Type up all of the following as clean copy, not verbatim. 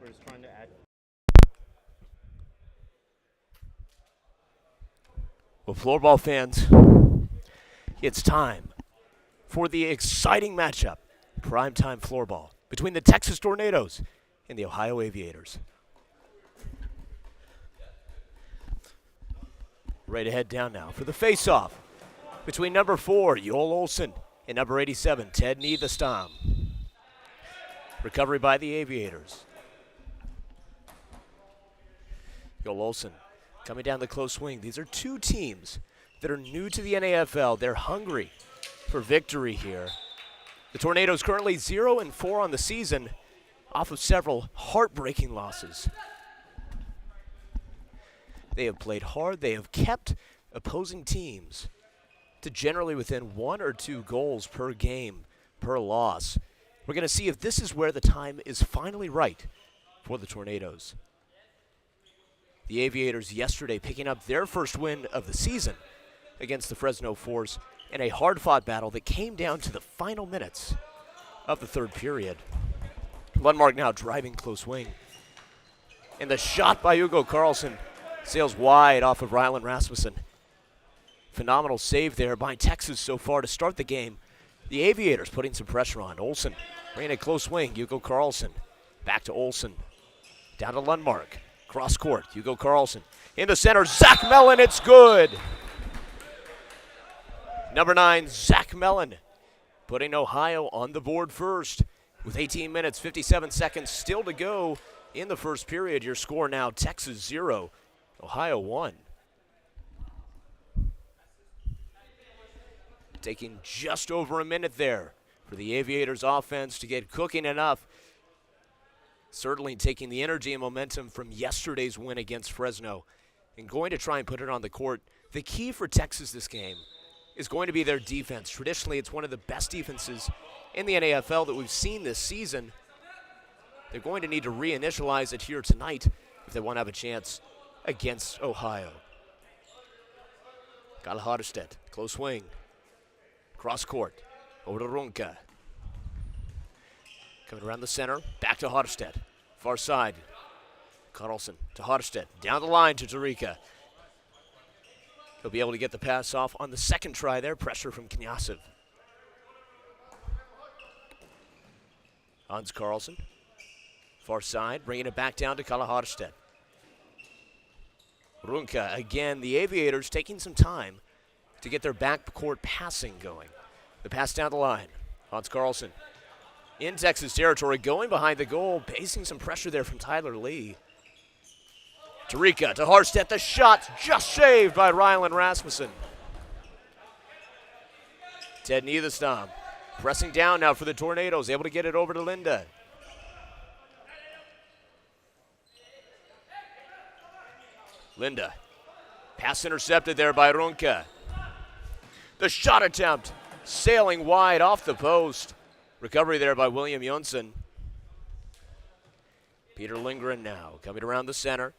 We're just trying to add. Well, Floorball fans, it's time for the exciting matchup, primetime Floorball, between the Texas Tornadoes and the Ohio Aviators. Ready to head down now for the face-off between number 4, Joel Olsen, and number 87, Ted Niederstam. Recovery by the Aviators. Joel Olsen coming down the close swing. These are two teams that are new to the NAFL. They're hungry for victory here. The Tornadoes currently 0-4 on the season off of several heartbreaking losses. They have played hard. They have kept opposing teams to generally within 1 or 2 goals per game, per loss. We're going to see if this is where the time is finally right for the Tornadoes. The Aviators yesterday picking up their first win of the season against the Fresno Force in a hard-fought battle that came down to the final minutes of the third period. Lundmark now driving close wing. And the shot by Hugo Carlson sails wide off of Rylan Rasmussen. Phenomenal save there by Texas so far to start the game. The Aviators putting some pressure on. Olsen bringing a close wing. Hugo Carlson back to Olsen. Down to Lundmark. Cross court. Hugo Carlson in the center. Zach Mellon. It's good. Number 9, Zach Mellon, putting Ohio on the board first. With 18 minutes, 57 seconds still to go in the first period. Your score now, Texas 0, Ohio 1. Taking just over a minute there for the Aviators offense to get cooking enough. Certainly taking the energy and momentum from yesterday's win against Fresno and going to try and put it on the court. The key for Texas this game is going to be their defense. Traditionally, it's one of the best defenses in the NAFL that we've seen this season. They're going to need to reinitialize it here tonight if they want to have a chance against Ohio. Kyle Harderstedt, close swing. Cross court, over to Runke. Coming around the center, back to Harderstedt. Far side, Carlson to Harderstedt. Down the line to Tarika. He'll be able to get the pass off on the second try there. Pressure from Knyazov. Hans Carlson. Far side, bringing it back down to Kyle Harderstedt. Runke again. The Aviators taking some time to get their backcourt passing going. The pass down the line. Hans Carlson in Texas territory, going behind the goal, facing some pressure there from Tyler Lee. Tarika to Harstedt, the shot just saved by Rylan Rasmussen. Ted Niederstam pressing down now for the Tornadoes, able to get it over to Linda. Linda, pass intercepted there by Runke. The shot attempt sailing wide off the post. Recovery there by William Jonsson. Peter Lindgren now coming around the center.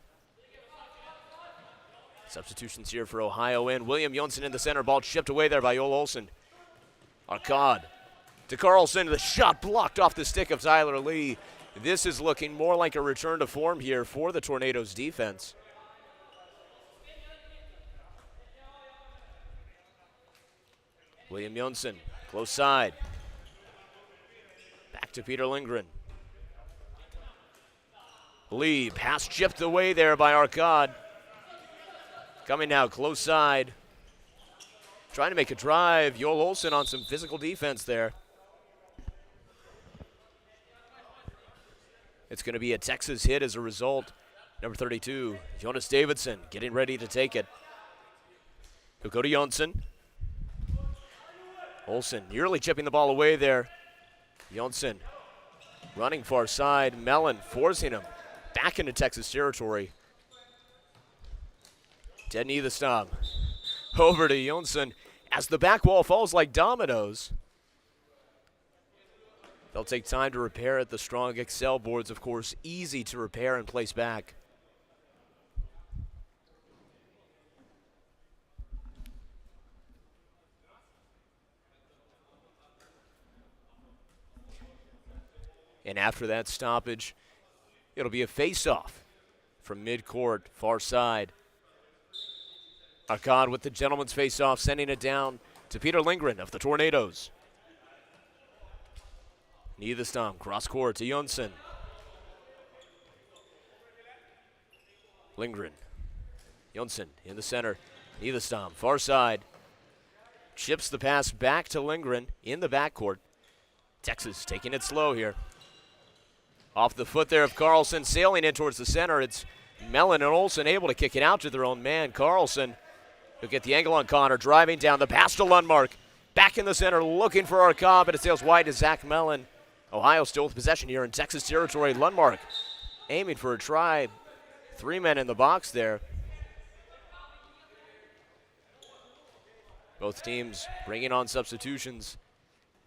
Substitutions here for Ohio in. William Jonsson in the center. Ball chipped away there by Joel Olsen. Arcad to Carlson. The shot blocked off the stick of Tyler Lee. This is looking more like a return to form here for the Tornadoes defense. William Jonsson, close side. Back to Peter Lindgren. Lee, pass chipped away there by Arcad. Coming now, close side. Trying to make a drive. Joel Olsen on some physical defense there. It's going to be a Texas hit as a result. Number 32, Jonas Davidson, getting ready to take it. He'll go to Jonsson. Olsen nearly chipping the ball away there. Jonsson running far side. Mellon forcing him back into Texas territory. Ted Niederstam over to Jonsson as the back wall falls like dominoes. They'll take time to repair it. The strong Excel boards, of course, easy to repair and place back. And after that stoppage, It'll be a face-off from midcourt, far side. Arkad with the gentleman's face-off, sending it down to Peter Lindgren of the Tornadoes. Nidestam, cross-court to Jonsson. Lindgren. Jonsson in the center. Nidestam, far side. Chips the pass back to Lindgren in the backcourt. Texas taking it slow here. Off the foot there of Carlson, sailing in towards the center. It's Mellon and Olsen able to kick it out to their own man. Carlson, he'll get the angle on Connor, driving down the pass to Lundmark. Back in the center, looking for Arkad, but it sails wide to Zach Mellon. Ohio still with possession here in Texas territory. Lundmark aiming for a try. 3 men in the box there. Both teams bringing on substitutions.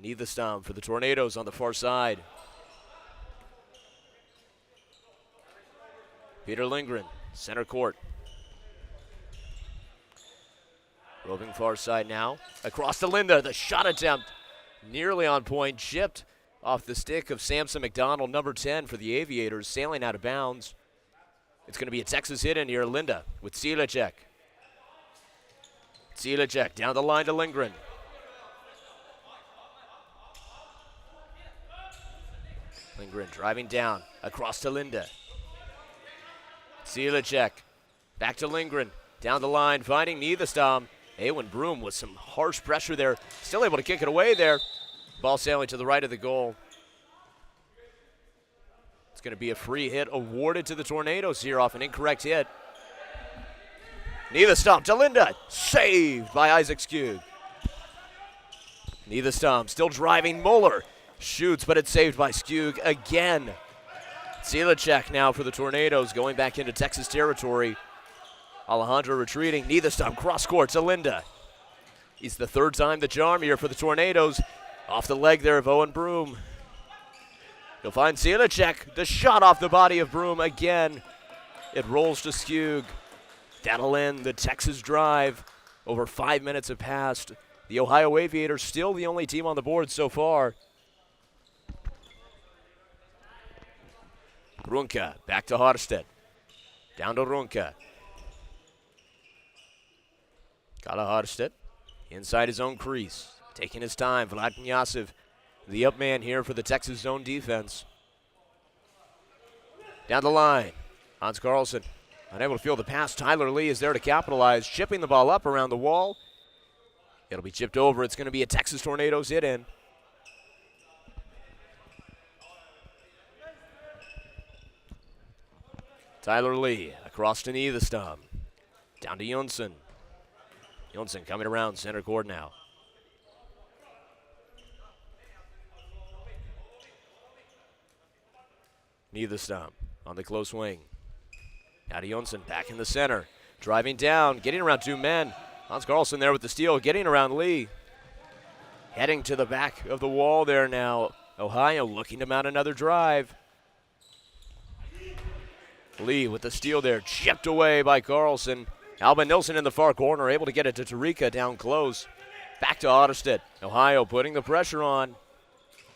Nidestam for the Tornadoes on the far side. Peter Lindgren, center court. Roving far side now. Across to Linda, the shot attempt nearly on point. Chipped off the stick of Samson McDonald, number 10 for the Aviators, sailing out of bounds. It's going to be a Texas hit in here. Linda with Silecek. Silecek down the line to Lindgren. Lindgren driving down, across to Linda. Silecek, back to Lindgren, down the line, finding Nidestam. Awen Broom with some harsh pressure there, still able to kick it away there. Ball sailing to the right of the goal. It's going to be a free hit awarded to the Tornadoes here off an incorrect hit. Nidestam to Linda, saved by Isaac Skug. Nidestam still driving, Muller shoots, but it's saved by Skug again. Silecek now for the Tornadoes, going back into Texas territory. Alejandro retreating, Nidestam cross-court to Linda. He's the third time the charm here for the Tornadoes. Off the leg there of Owen Broom. He'll find Silecek, the shot off the body of Broom again. It rolls to Skug. That'll end the Texas drive. Over 5 minutes have passed. The Ohio Aviators still the only team on the board so far. Runke back to Harstedt. Down to Runke. Kala Harstedt inside his own crease. Taking his time. Vlad Knyazov, the up man here for the Texas zone defense. Down the line. Hans Carlson unable to field the pass. Tyler Lee is there to capitalize. Chipping the ball up around the wall. It'll be chipped over. It's going to be a Texas Tornadoes hit in. Tyler Lee across to Nidestam. Down to Jonsson. Jonsson coming around center court now. Nidestam on the close wing. Now to Jonsson back in the center. Driving down, getting around 2 men. Hans Carlson there with the steal, getting around Lee. Heading to the back of the wall there now. Ohio looking to mount another drive. Lee with the steal there, chipped away by Carlson. Alban Nilsson in the far corner, able to get it to Tarika down close. Back to Otterstedt. Ohio putting the pressure on.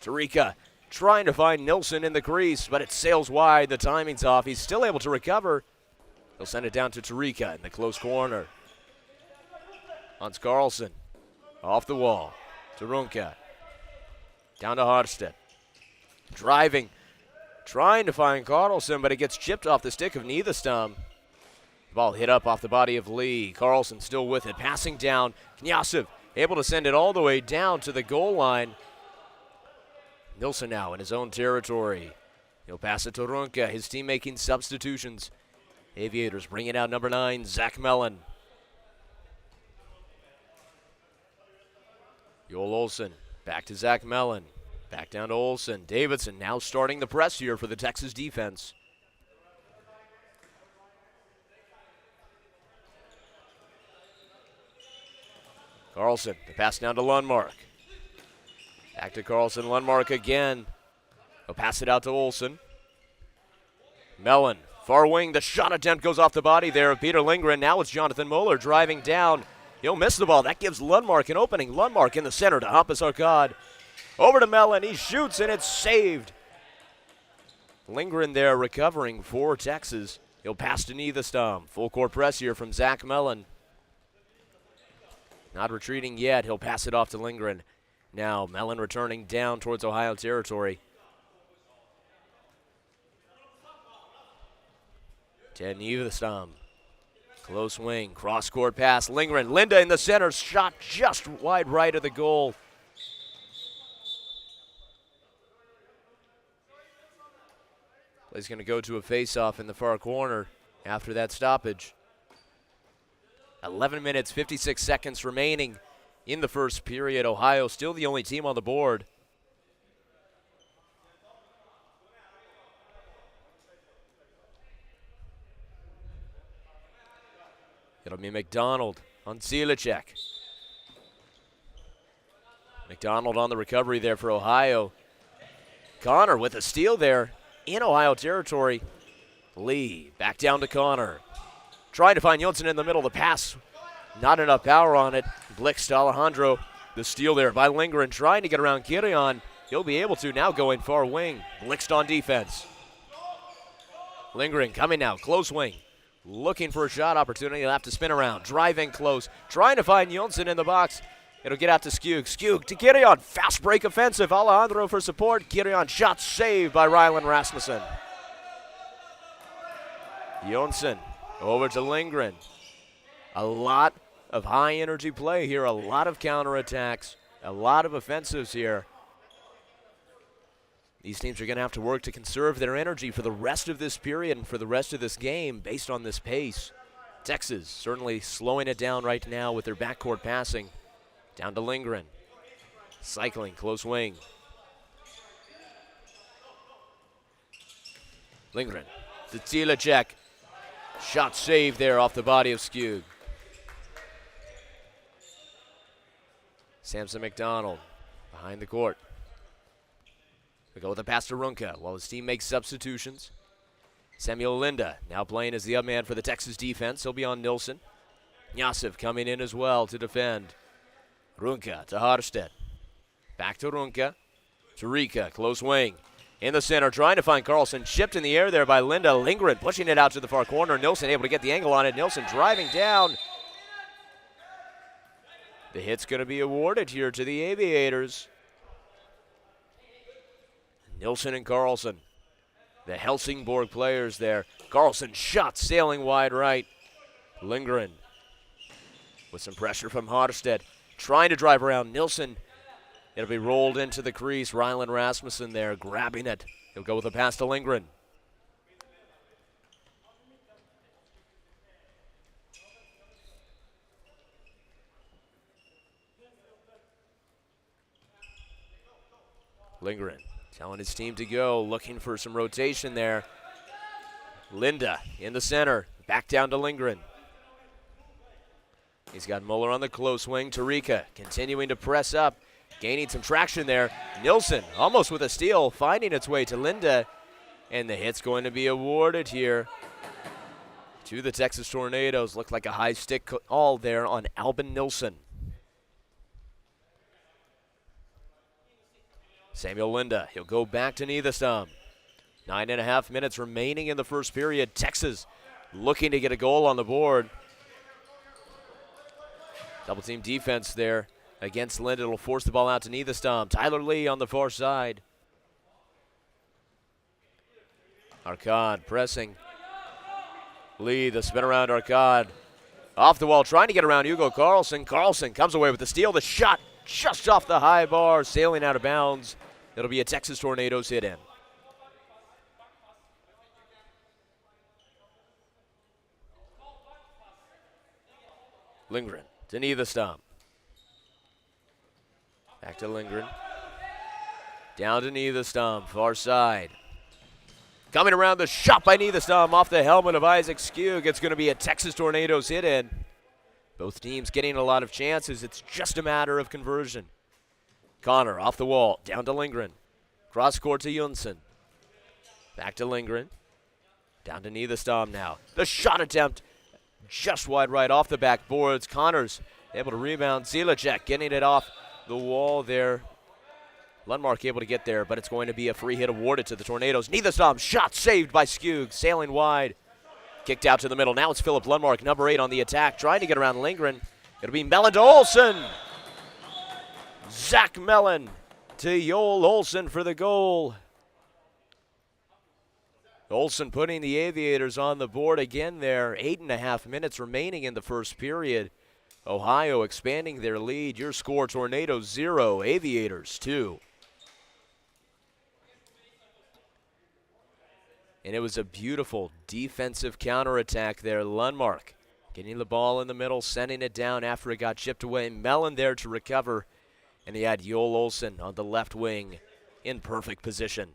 Tarika trying to find Nilsson in the crease, but it sails wide. The timing's off. He's still able to recover. He'll send it down to Tarika in the close corner. Hans Carlson off the wall to Runke. Down to Harstedt. Driving. Trying to find Carlson, but it gets chipped off the stick of Nidestam. Ball hit up off the body of Lee. Carlson still with it. Passing down. Knyazov able to send it all the way down to the goal line. Nilsson now in his own territory. He'll pass it to Runke. His team making substitutions. Aviators bringing out number 9, Zach Mellon. Joel Olsen back to Zach Mellon. Back down to Olsen. Davidson now starting the press here for the Texas defense. Carlson, the pass down to Lundmark. Back to Carlson, Lundmark again. He'll pass it out to Olsen. Mellon, far wing, the shot attempt goes off the body there of Peter Lindgren. Now it's Jonathan Muller driving down. He'll miss the ball. That gives Lundmark an opening. Lundmark in the center to Hampus Arkad. Over to Mellon, he shoots and it's saved. Lindgren there recovering for Texas. He'll pass to Neithestam. Full court press here from Zach Mellon. Not retreating yet. He'll pass it off to Lindgren. Now Mellon returning down towards Ohio territory. 10 Neithestam. Close wing. Cross-court pass. Lindgren. Linda in the center. Shot just wide right of the goal. Play's going to go to a face-off in the far corner after that stoppage. 11 minutes, 56 seconds remaining in the first period. Ohio still the only team on the board. It'll be McDonald on Zilicek. McDonald on the recovery there for Ohio. Connor with a steal there in Ohio territory. Lee back down to Connor. Trying to find Jonsson in the middle. The pass, not enough power on it. Blix to Alejandro. The steal there by Lindgren trying to get around Kirion. He'll be able to now going far wing. Blixed on defense. Lindgren coming now, close wing. Looking for a shot opportunity. He'll have to spin around. Driving close. Trying to find Jonsson in the box. It'll get out to Skug. Skug to Kirion. Fast break offensive. Alejandro for support. Kirion shot saved by Ryland Rasmussen. Jonsson over to Lindgren. A lot of high energy play here. A lot of counterattacks. A lot of offensives here. These teams are going to have to work to conserve their energy for the rest of this period and for the rest of this game based on this pace. Texas certainly slowing it down right now with their backcourt passing. Down to Lindgren. Cycling, close wing. Lindgren to Zilicek. Shot saved there off the body of Skug. Samson McDonald behind the court. We go with a pass to Runka while his team makes substitutions. Samuel Linda now playing as the up man for the Texas defense. He'll be on Nilsson. Yasif coming in as well to defend. Runka to Harstedt. Back to Runka. To Rika, close wing. In the center, trying to find Carlson. Chipped in the air there by Linda. Lindgren pushing it out to the far corner. Nilsson able to get the angle on it. Nilsson driving down. The hit's going to be awarded here to the Aviators. Nilsson and Carlson, the Helsingborg players there. Carlson shot sailing wide right. Lindgren with some pressure from Harstedt. Trying to drive around Nilsson. It'll be rolled into the crease. Ryland Rasmussen there grabbing it. He'll go with a pass to Lindgren. Lindgren telling his team to go, looking for some rotation there. Linda in the center, back down to Lindgren. He's got Muller on the close wing. Tarika continuing to press up, gaining some traction there. Nilsson almost with a steal, finding its way to Linda. And the hit's going to be awarded here to the Texas Tornadoes. Looked like a high stick call there on Albin Nilsson. Samuel Linda, he'll go back to Neithestam. 9.5 minutes remaining in the first period. Texas looking to get a goal on the board. Double team defense there against Linda. It'll force the ball out to Neithestam. Tyler Lee on the far side. Arcad pressing. Lee, the spin around Arcad. Off the wall, trying to get around Hugo Carlson. Carlson comes away with the steal. The shot just off the high bar, sailing out of bounds. It'll be a Texas Tornadoes hit in. Lindgren to Neithestam. Back to Lindgren. Down to Neithestam, far side. Coming around, the shot by Neithestam off the helmet of Isaac Skug. It's going to be a Texas Tornadoes hit in. Both teams getting a lot of chances. It's just a matter of conversion. Connor off the wall, down to Lindgren. Cross court to Jonsson. Back to Lindgren. Down to Neithestam now. The shot attempt just wide right off the backboards. Connors able to rebound. Zilicek getting it off the wall there. Lundmark able to get there, but it's going to be a free hit awarded to the Tornadoes. Niederstam, shot saved by Skug, sailing wide. Kicked out to the middle. Now it's Philip Lundmark, number 8 on the attack, trying to get around Lindgren. It'll be Mellon to Olsen. Zach Mellon to Joel Olsen for the goal. Olsen putting the Aviators on the board again there. 8.5 minutes remaining in the first period. Ohio expanding their lead. Your score, Tornadoes 0, Aviators 2. And it was a beautiful defensive counterattack there. Lundmark getting the ball in the middle, sending it down after it got chipped away. Mellon there to recover. And he had Joel Olsen on the left wing in perfect position.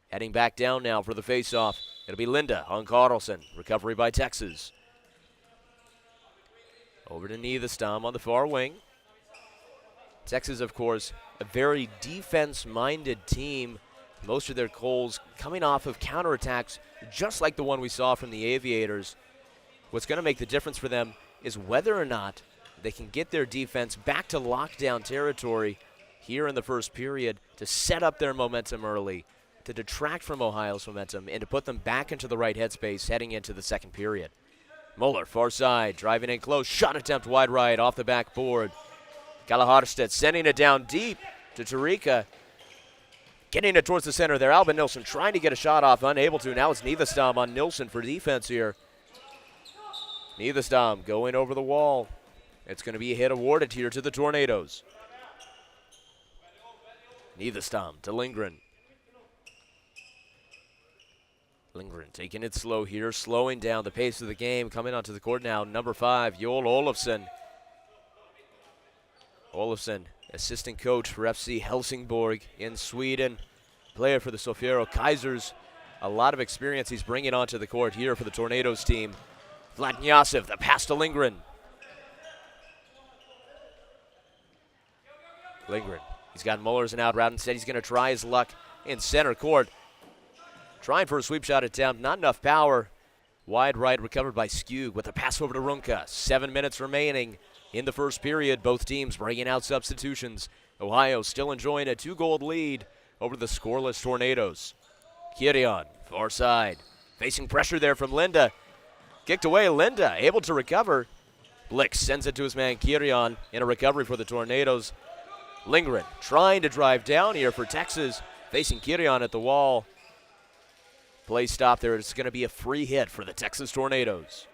Heading back down now for the faceoff. It'll be Linda on Carlson. Recovery by Texas. Over to Niederstam on the far wing. Texas, of course, a very defense-minded team. Most of their goals coming off of counterattacks, just like the one we saw from the Aviators. What's going to make the difference for them is whether or not they can get their defense back to lockdown territory here in the first period to set up their momentum early, to detract from Ohio's momentum, and to put them back into the right headspace heading into the second period. Muller, far side, driving in close, shot attempt wide right off the backboard. Galaharstedt sending it down deep to Tarika. Getting it towards the center there. Albin Nilsson trying to get a shot off, unable to. Now it's Niederstam on Nilsson for defense here. Niederstam going over the wall. It's going to be a hit awarded here to the Tornadoes. Niederstam to Lindgren. Lindgren taking it slow here, slowing down the pace of the game. Coming onto the court now, number 5, Joel Olofsson. Olofsson, assistant coach for FC Helsingborg in Sweden. Player for the Sofiero Kaisers. A lot of experience he's bringing onto the court here for the Tornadoes team. Vladnyasev, the pass to Lindgren. Lindgren, he's got Muller as an out route. Instead, he's going to try his luck in center court. Trying for a sweep shot attempt, not enough power. Wide right, recovered by Skug with a pass over to Runka. 7 minutes remaining in the first period. Both teams bringing out substitutions. Ohio still enjoying a 2-goal lead over the scoreless Tornadoes. Kirion, far side. Facing pressure there from Linda. Kicked away, Linda able to recover. Blix sends it to his man Kirion in a recovery for the Tornadoes. Lindgren trying to drive down here for Texas. Facing Kirion at the wall. Play stop there. It's going to be a free hit for the Texas Tornadoes.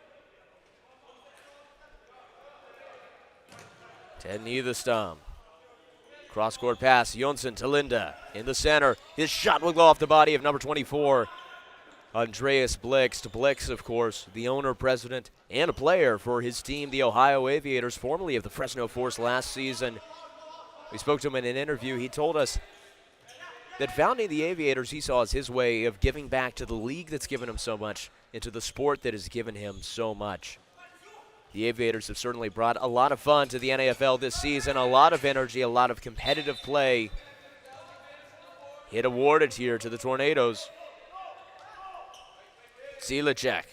Ted Niederstam. Cross-court pass. Jonsson to Linda in the center. His shot will go off the body of number 24, Andreas Blix. Blix, of course, the owner, president, and a player for his team, the Ohio Aviators, formerly of the Fresno Force last season. We spoke to him in an interview. He told us that founding the Aviators he saw as his way of giving back to the league that's given him so much and to the sport that has given him so much. The Aviators have certainly brought a lot of fun to the NFL this season, a lot of energy, a lot of competitive play. Hit awarded here to the Tornadoes. Zilicek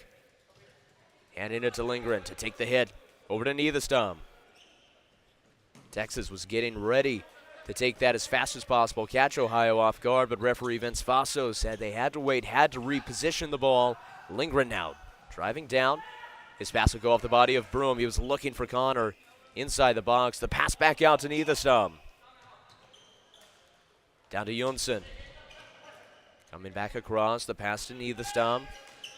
handing it to Lindgren to take the hit. Over to Niederstam. Texas was getting ready to take that as fast as possible, catch Ohio off guard, but referee Vince Faso said they had to wait, had to reposition the ball. Lindgren now driving down. His pass will go off the body of Broom. He was looking for Connor inside the box. The pass back out to Niederstam. Down to Jonsson. Coming back across, the pass to Niederstam.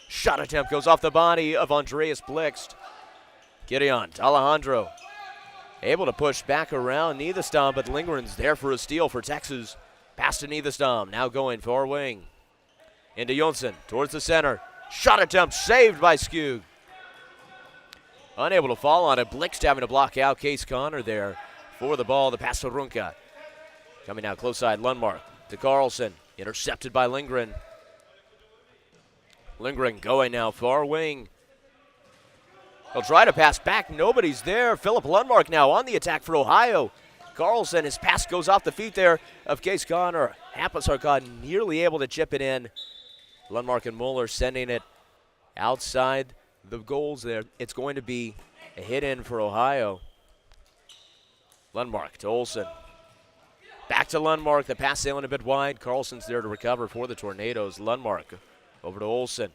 Shot attempt goes off the body of Andreas Blixt. Gideon to Alejandro. Able to push back around Niederstam, but Lindgren's there for a steal for Texas. Pass to Niederstam, now going far wing. Into Jonsson, towards the center. Shot attempt saved by Skug. Unable to fall on it. Blixt having to block out Case Connor there for the ball. The pass to Runka. Coming out close side, Lundmark to Carlson. Intercepted by Lindgren. Lindgren going now far wing. He'll try to pass back. Nobody's there. Philip Lundmark now on the attack for Ohio. Carlson, his pass goes off the feet there of Case Connor. Hampus nearly able to chip it in. Lundmark and Muller sending it outside the goals there. It's going to be a hit in for Ohio. Lundmark to Olsen. Back to Lundmark. The pass sailing a bit wide. Carlson's there to recover for the Tornadoes. Lundmark over to Olsen.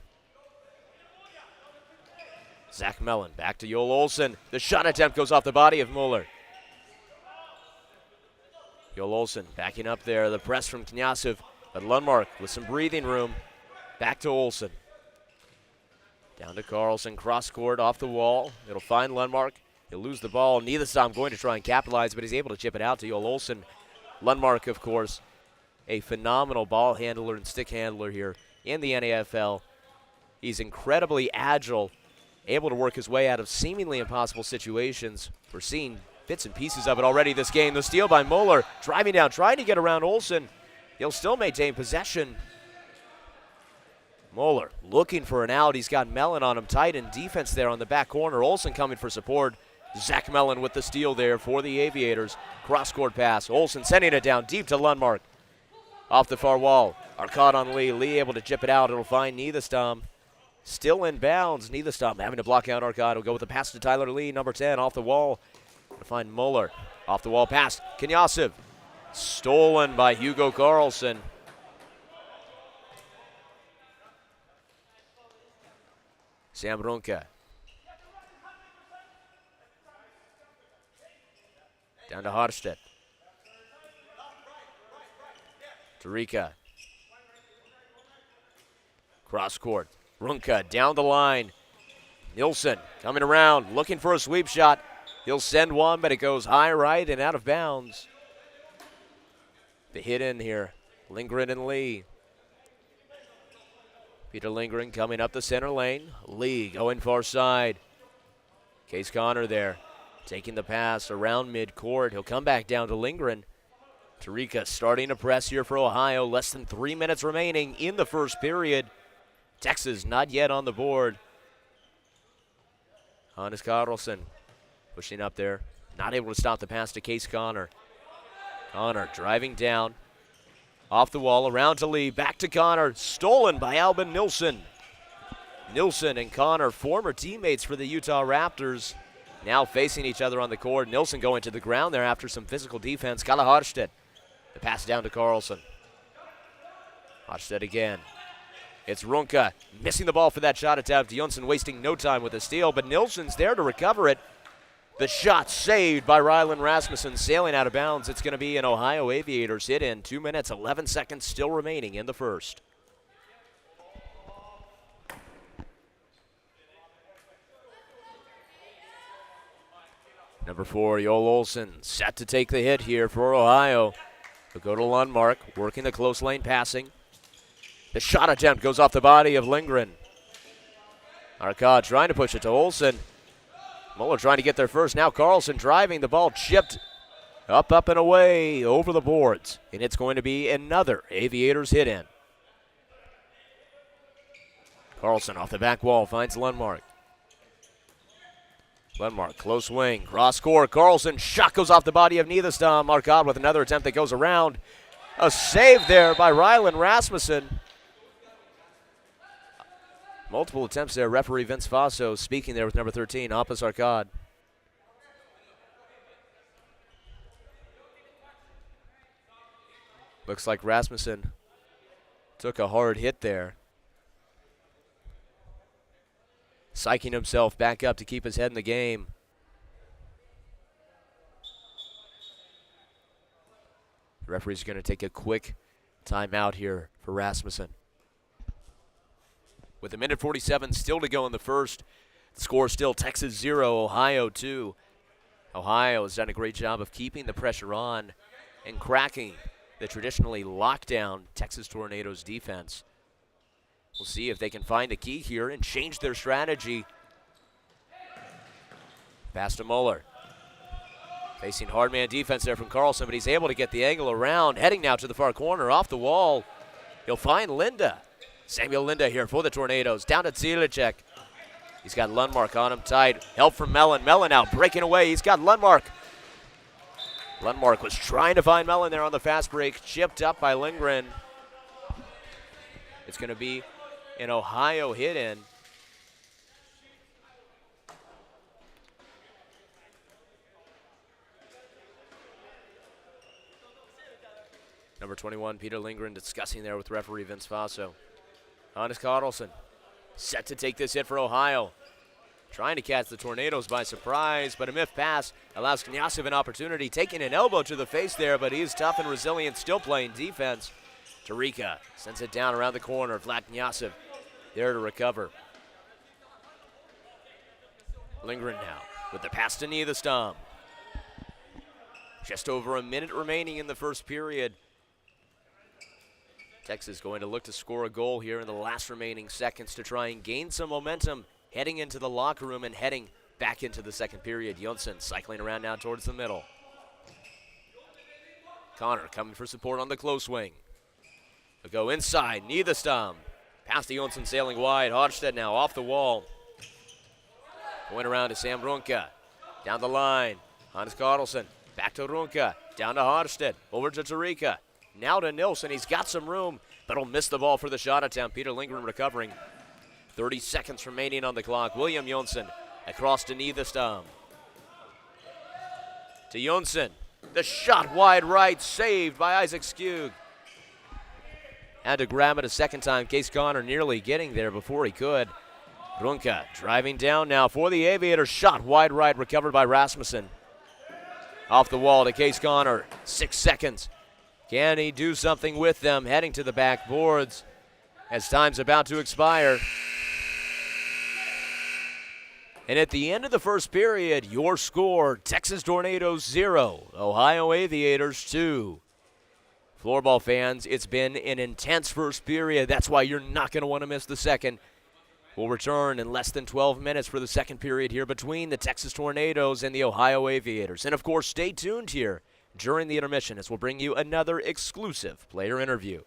Zach Mellon back to Joel Olsen. The shot attempt goes off the body of Muller. Joel Olsen backing up there. The press from Knyazov. But Lundmark with some breathing room. Back to Olsen. Down to Carlson. Cross court off the wall. It'll find Lundmark. He'll lose the ball. Niederstam going to try and capitalize, but he's able to chip it out to Joel Olsen. Lundmark, of course, a phenomenal ball handler and stick handler here in the NAFL. He's incredibly agile, able to work his way out of seemingly impossible situations. We're seeing bits and pieces of it already this game. The steal by Muller, driving down, trying to get around Olsen. He'll still maintain possession. Muller looking for an out. He's got Mellon on him tight in defense there on the back corner. Olsen coming for support. Zach Mellon with the steal there for the Aviators. Cross-court pass. Olsen sending it down deep to Lundmark. Off the far wall. Arcad on Lee. Lee able to chip it out. It'll find Niederstam. Still in bounds. Niederstam having to block out Arcad. Will go with the pass to Tyler Lee, number 10, off the wall. To find Muller. Off the wall pass. Knyazov. Stolen by Hugo Carlson. Sam Runke. Down to Harstedt. Tarika. Cross court. Runke down the line. Nilsson coming around, looking for a sweep shot. He'll send one, but it goes high right and out of bounds. The hit in here. Lindgren and Lee. Peter Lindgren coming up the center lane. Lee going far side. Case Connor there. Taking the pass around midcourt. He'll come back down to Lindgren. Tarika starting to press here for Ohio. Less than 3 minutes remaining in the first period. Texas not yet on the board. Hannes Carlson pushing up there. Not able to stop the pass to Case Connor. Connor driving down. Off the wall, around to Lee. Back to Connor. Stolen by Albin Nilsson. Nilsson and Connor, former teammates for the Utah Raptors. Now facing each other on the court. Nilsson going to the ground there after some physical defense. Kalle Harstedt. The pass down to Carlson. Harstedt again. It's Runke missing the ball for that shot attempt. Jonsson wasting no time with the steal, but Nilsson's there to recover it. The shot saved by Ryland Rasmussen, sailing out of bounds. It's going to be an Ohio Aviators hit in. 2 minutes, 11 seconds still remaining in the first. Number 4, Joel Olsen, set to take the hit here for Ohio. He'll go to Lundmark, working the close lane passing. The shot attempt goes off the body of Lindgren. Arcad trying to push it to Olsen. Muller trying to get there first. Now Carlson driving. The ball chipped up, and away over the boards. And it's going to be another Aviators hit in. Carlson off the back wall finds Lundmark. Lundmark, close wing, cross court. Carlson, shot goes off the body of Niederstam. Arcad with another attempt that goes around. A save there by Ryland Rasmussen. Multiple attempts there. Referee Vince Faso speaking there with number 13, Hampus Arcad. Looks like Rasmussen took a hard hit there. Psyching himself back up to keep his head in the game. The referee's going to take a quick timeout here for Rasmussen. With 1:47 still to go in the first, the score still Texas 0, Ohio 2. Ohio has done a great job of keeping the pressure on and cracking the traditionally lockdown Texas Tornadoes defense. We'll see if they can find the key here and change their strategy. Pass to Muller. Facing hard man defense there from Carlson, but he's able to get the angle around. Heading now to the far corner, off the wall. He'll find Linda. Samuel Linda here for the Tornadoes. Down to Zilicek. He's got Lundmark on him tight. Help from Mellon. Mellon out breaking away. He's got Lundmark. Lundmark was trying to find Mellon there on the fast break. Chipped up by Lindgren. It's going to be an Ohio hit in. Number 21, Peter Lindgren, discussing there with referee Vince Faso. Hannes Carlson set to take this hit for Ohio. Trying to catch the Tornadoes by surprise, but a miff pass allows Knyazov an opportunity, taking an elbow to the face there, but he's tough and resilient, still playing defense. Tarika sends it down around the corner. Vlad Knyazov there to recover. Lindgren now with the pass to Niederstam. Just over a minute remaining in the first period. Texas going to look to score a goal here in the last remaining seconds to try and gain some momentum heading into the locker room and heading back into the second period. Jonsson cycling around now towards the middle. Connor coming for support on the close wing. They'll go inside. Niederstam. Pass to Jonsson sailing wide. Hodgstedt now off the wall. Going around to Sam Runke. Down the line. Hannes Carlson. Back to Runke. Down to Hodgstedt. Over to Tarika. Now to Nilsson. He's got some room, but he'll miss the ball for the shot attempt. Peter Lindgren recovering. 30 seconds remaining on the clock. William Jonsson across to Niederstam. To Jonsson. The shot wide right, saved by Isaac Skug. Had to grab it a second time. Case Connor nearly getting there before he could. Runke driving down now for the Aviators. Shot wide right, recovered by Rasmussen. Off the wall to Case Connor. 6 seconds. Can he do something with them? Heading to the backboards as time's about to expire. And at the end of the first period, your score, Texas Tornadoes 0, Ohio Aviators 2. Floorball fans, it's been an intense first period. That's why you're not going to want to miss the second. We'll return in less than 12 minutes for the second period here between the Texas Tornadoes and the Ohio Aviators. And, of course, stay tuned here during the intermission as we'll bring you another exclusive player interview.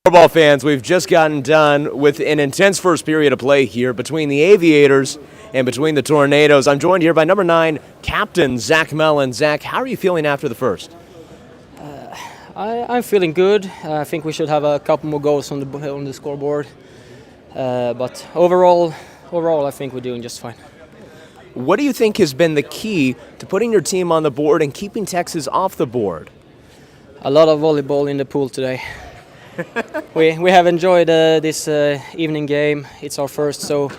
Floorball fans, we've just gotten done with an intense first period of play here between the Aviators and between the Tornadoes. I'm joined here by number 9, Captain Zach Mellon. Zach, how are you feeling after the first? I'm feeling good. I think we should have a couple more goals on the scoreboard. But overall, I think we're doing just fine. What do you think has been the key to putting your team on the board and keeping Texas off the board? A lot of volleyball in the pool today. we have enjoyed this evening game. It's our first, so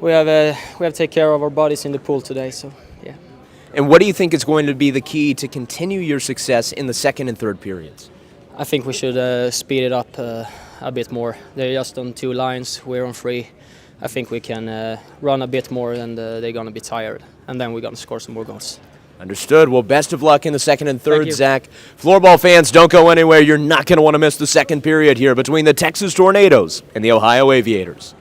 we have to take care of our bodies in the pool today. So yeah. And what do you think is going to be the key to continue your success in the second and third periods? I think we should speed it up a bit more. They're just on 2 lines. We're on 3. I think we can run a bit more and they're going to be tired. And then we're going to score some more goals. Understood. Well, best of luck in the second and Thank third, you. Zach. Floorball fans, don't go anywhere. You're not going to want to miss the second period here between the Texas Tornadoes and the Ohio Aviators.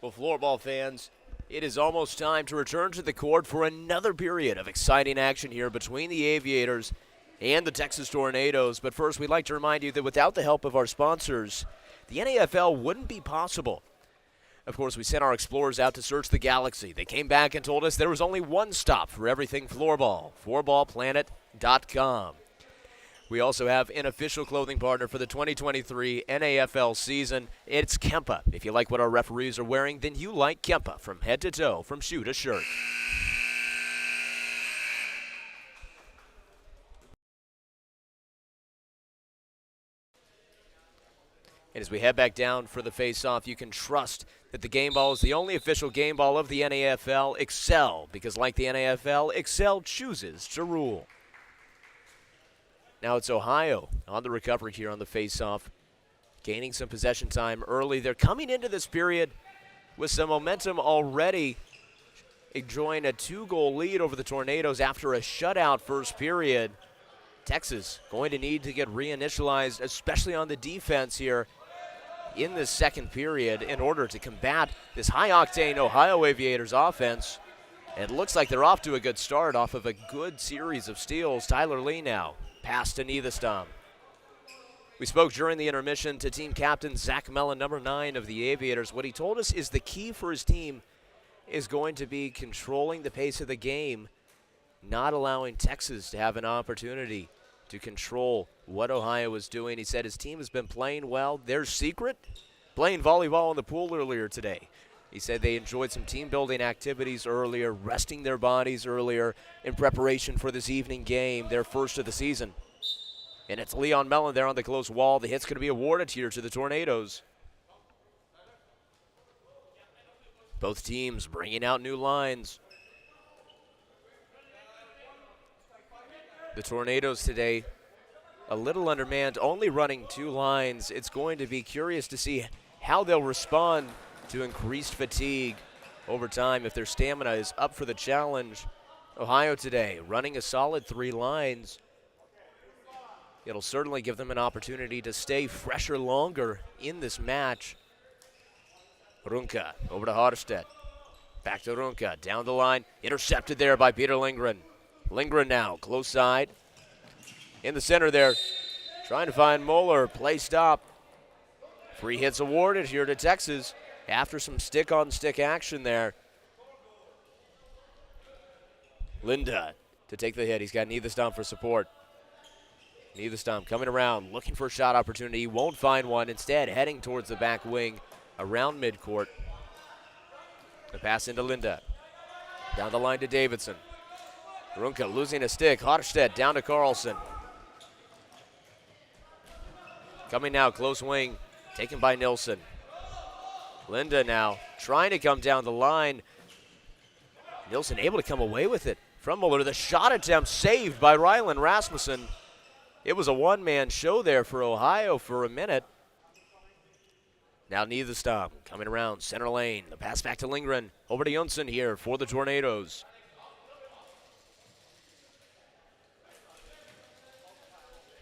Well, floorball fans, it is almost time to return to the court for another period of exciting action here between the Aviators and the Texas Tornadoes. But first, we'd like to remind you that without the help of our sponsors, the NAFL wouldn't be possible. Of course, we sent our explorers out to search the galaxy. They came back and told us there was only one stop for everything floorball, floorballplanet.com. We also have an official clothing partner for the 2023 NAFL season. It's Kempa. If you like what our referees are wearing, then you like Kempa from head to toe, from shoe to shirt. And as we head back down for the face-off, you can trust that the game ball is the only official game ball of the NAFL. Excel, because like the NAFL, Excel chooses to rule. Now it's Ohio on the recovery here on the face-off, gaining some possession time early. They're coming into this period with some momentum already, enjoying a 2-goal lead over the Tornadoes after a shutout first period. Texas going to need to get reinitialized, especially on the defense here in this second period, in order to combat this high-octane Ohio Aviators offense. It looks like they're off to a good start off of a good series of steals. Tyler Lee now. Pass to Neithestam. We spoke during the intermission to team captain Zach Mellon, number 9 of the Aviators. What he told us is the key for his team is going to be controlling the pace of the game, not allowing Texas to have an opportunity to control what Ohio is doing. He said his team has been playing well. Their secret? Playing volleyball in the pool earlier today. He said they enjoyed some team-building activities earlier, resting their bodies earlier in preparation for this evening game, their first of the season. And it's Leon Mellon there on the close wall. The hit's going to be awarded here to the Tornadoes. Both teams bringing out new lines. The Tornadoes today a little undermanned, only running 2 lines. It's going to be curious to see how they'll respond to increased fatigue over time if their stamina is up for the challenge. Ohio today running a solid 3 lines. It'll certainly give them an opportunity to stay fresher longer in this match. Runka over to Harstedt. Back to Runka, down the line, intercepted there by Peter Lindgren. Lindgren now, close side. In the center there, trying to find Moeller, play stop. Free hits awarded here to Texas after some stick-on-stick action there. Linda to take the hit. He's got Neithestam for support. Neithestam coming around, looking for a shot opportunity. Won't find one. Instead, heading towards the back wing around midcourt. The pass into Linda. Down the line to Davidson. Runka losing a stick. Harstedt down to Carlson. Coming now, close wing, taken by Nilsson. Linda now trying to come down the line. Nilsson able to come away with it from Muller. The shot attempt saved by Ryland Rasmussen. It was a one-man show there for Ohio for a minute. Now Neithestam coming around center lane. The pass back to Lindgren. Over to Jonsson here for the Tornadoes.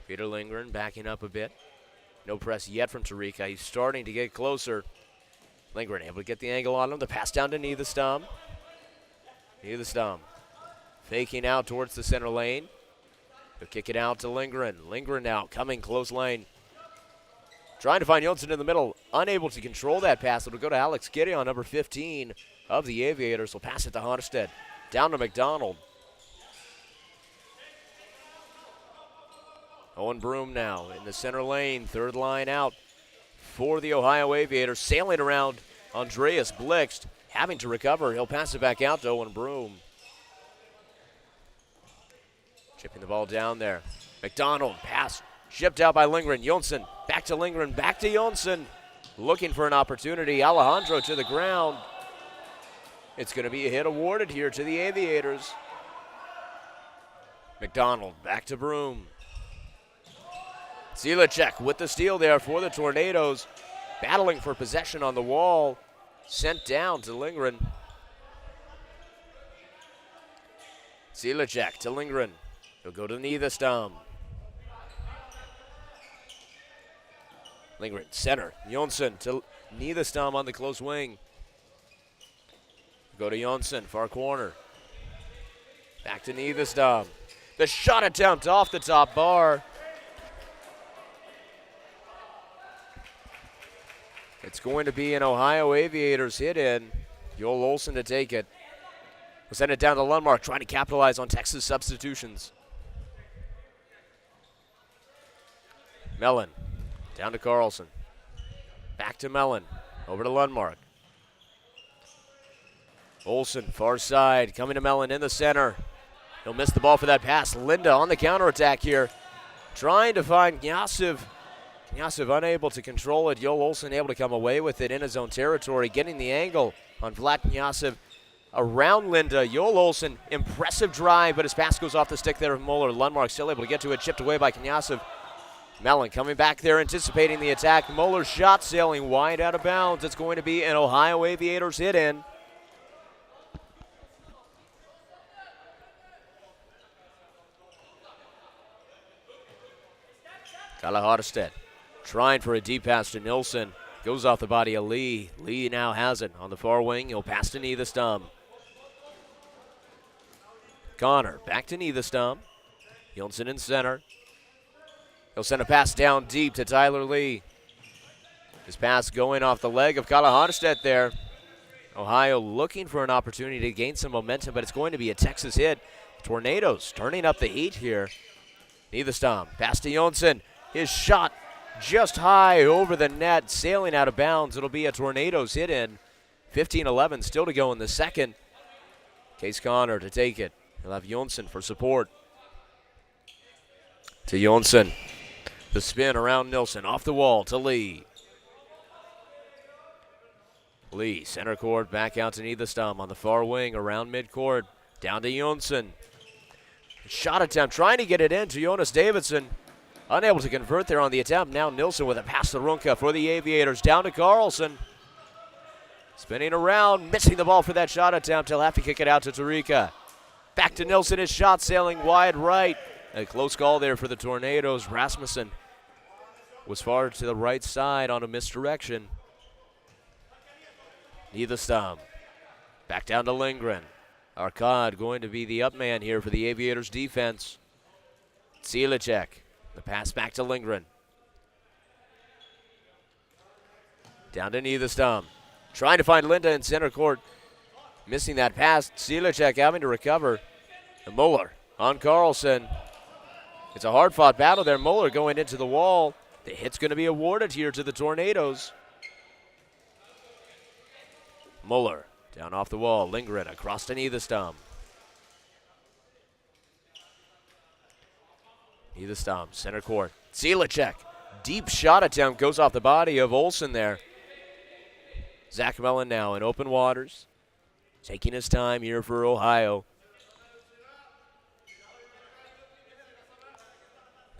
Peter Lindgren backing up a bit. No press yet from Tarika. He's starting to get closer. Lindgren able to get the angle on him. The pass down to Neithestam. Neithestam faking out towards the center lane. He'll kick it out to Lindgren. Lindgren now coming close lane. Trying to find Jonsson in the middle. Unable to control that pass. It'll go to Alex Gideon, number 15 of the Aviators. Will pass it to Harstedt. Down to McDonald. Owen Broom now in the center lane. Third line out for the Ohio Aviators. Sailing around Andreas Blixt. Having to recover. He'll pass it back out to Owen Broom. Chipping the ball down there. McDonald pass. Shipped out by Lindgren. Jonsson back to Lindgren. Back to Jonsson. Looking for an opportunity. Alejandro to the ground. It's going to be a hit awarded here to the Aviators. McDonald back to Broom. Zilicek with the steal there for the Tornadoes. Battling for possession on the wall. Sent down to Lindgren. Zilicek to Lindgren. He'll go to Neithestam. Lindgren, center. Jonsson to Neithestam on the close wing. Go to Jonsson, far corner. Back to Nivestam. The shot attempt off the top bar. It's going to be an Ohio Aviators hit in. Joel Olsen to take it. We'll send it down to Lundmark, trying to capitalize on Texas substitutions. Mellon, down to Carlson. Back to Mellon, over to Lundmark. Olsen, far side, coming to Mellon in the center. He'll miss the ball for that pass. Linda on the counterattack here, trying to find Knyazov. Knyazov unable to control it. Joel Olsen able to come away with it in his own territory, getting the angle on Vlad Knyazov around Linda. Joel Olsen, impressive drive, but his pass goes off the stick there of Muller. Lundmark still able to get to it, chipped away by Knyazov. Mellon coming back there, anticipating the attack. Muller's shot sailing wide out of bounds. It's going to be an Ohio Aviators hit in. Kalle Harstedt trying for a deep pass to Nilsson. Goes off the body of Lee. Lee now has it on the far wing. He'll pass to Nivestam. Connor back to Nivestam. Jonsson in center. He'll send a pass down deep to Tyler Lee. His pass going off the leg of Kalle Harstedt there. Ohio looking for an opportunity to gain some momentum, but it's going to be a Texas hit. Tornadoes turning up the heat here. Nivestam pass to Jonsson. His shot just high over the net, sailing out of bounds. It'll be a Tornadoes hit in. 15-11 still to go in the second. Case Connor to take it. He'll have Jonsson for support. To Jonsson. The spin around Nilsson. Off the wall to Lee. Lee, center court, back out to Nivestam on the far wing, around midcourt. Down to Jonsson. Shot attempt, trying to get it in to Jonas Davidson. Unable to convert there on the attempt. Now Nilsson with a pass to Runka for the Aviators. Down to Carlson. Spinning around, missing the ball for that shot attempt. He'll have to kick it out to Tarika. Back to Nilsson, his shot sailing wide right. A close call there for the Tornadoes. Rasmussen was far to the right side on a misdirection. Nivestam. Back down to Lindgren. Arkad going to be the up man here for the Aviators defense. Zilicek. The pass back to Lindgren. Down to Nivestam. Trying to find Linda in center court. Missing that pass. Zilicek having to recover. And Muller on Carlson. It's a hard-fought battle there. Muller going into the wall. The hit's going to be awarded here to the Tornadoes. Muller down off the wall. Lindgren across to Nivestam. Nivestam, center court. Zilicek, deep shot attempt, goes off the body of Olsen there. Zach Mellon now in open waters. Taking his time here for Ohio.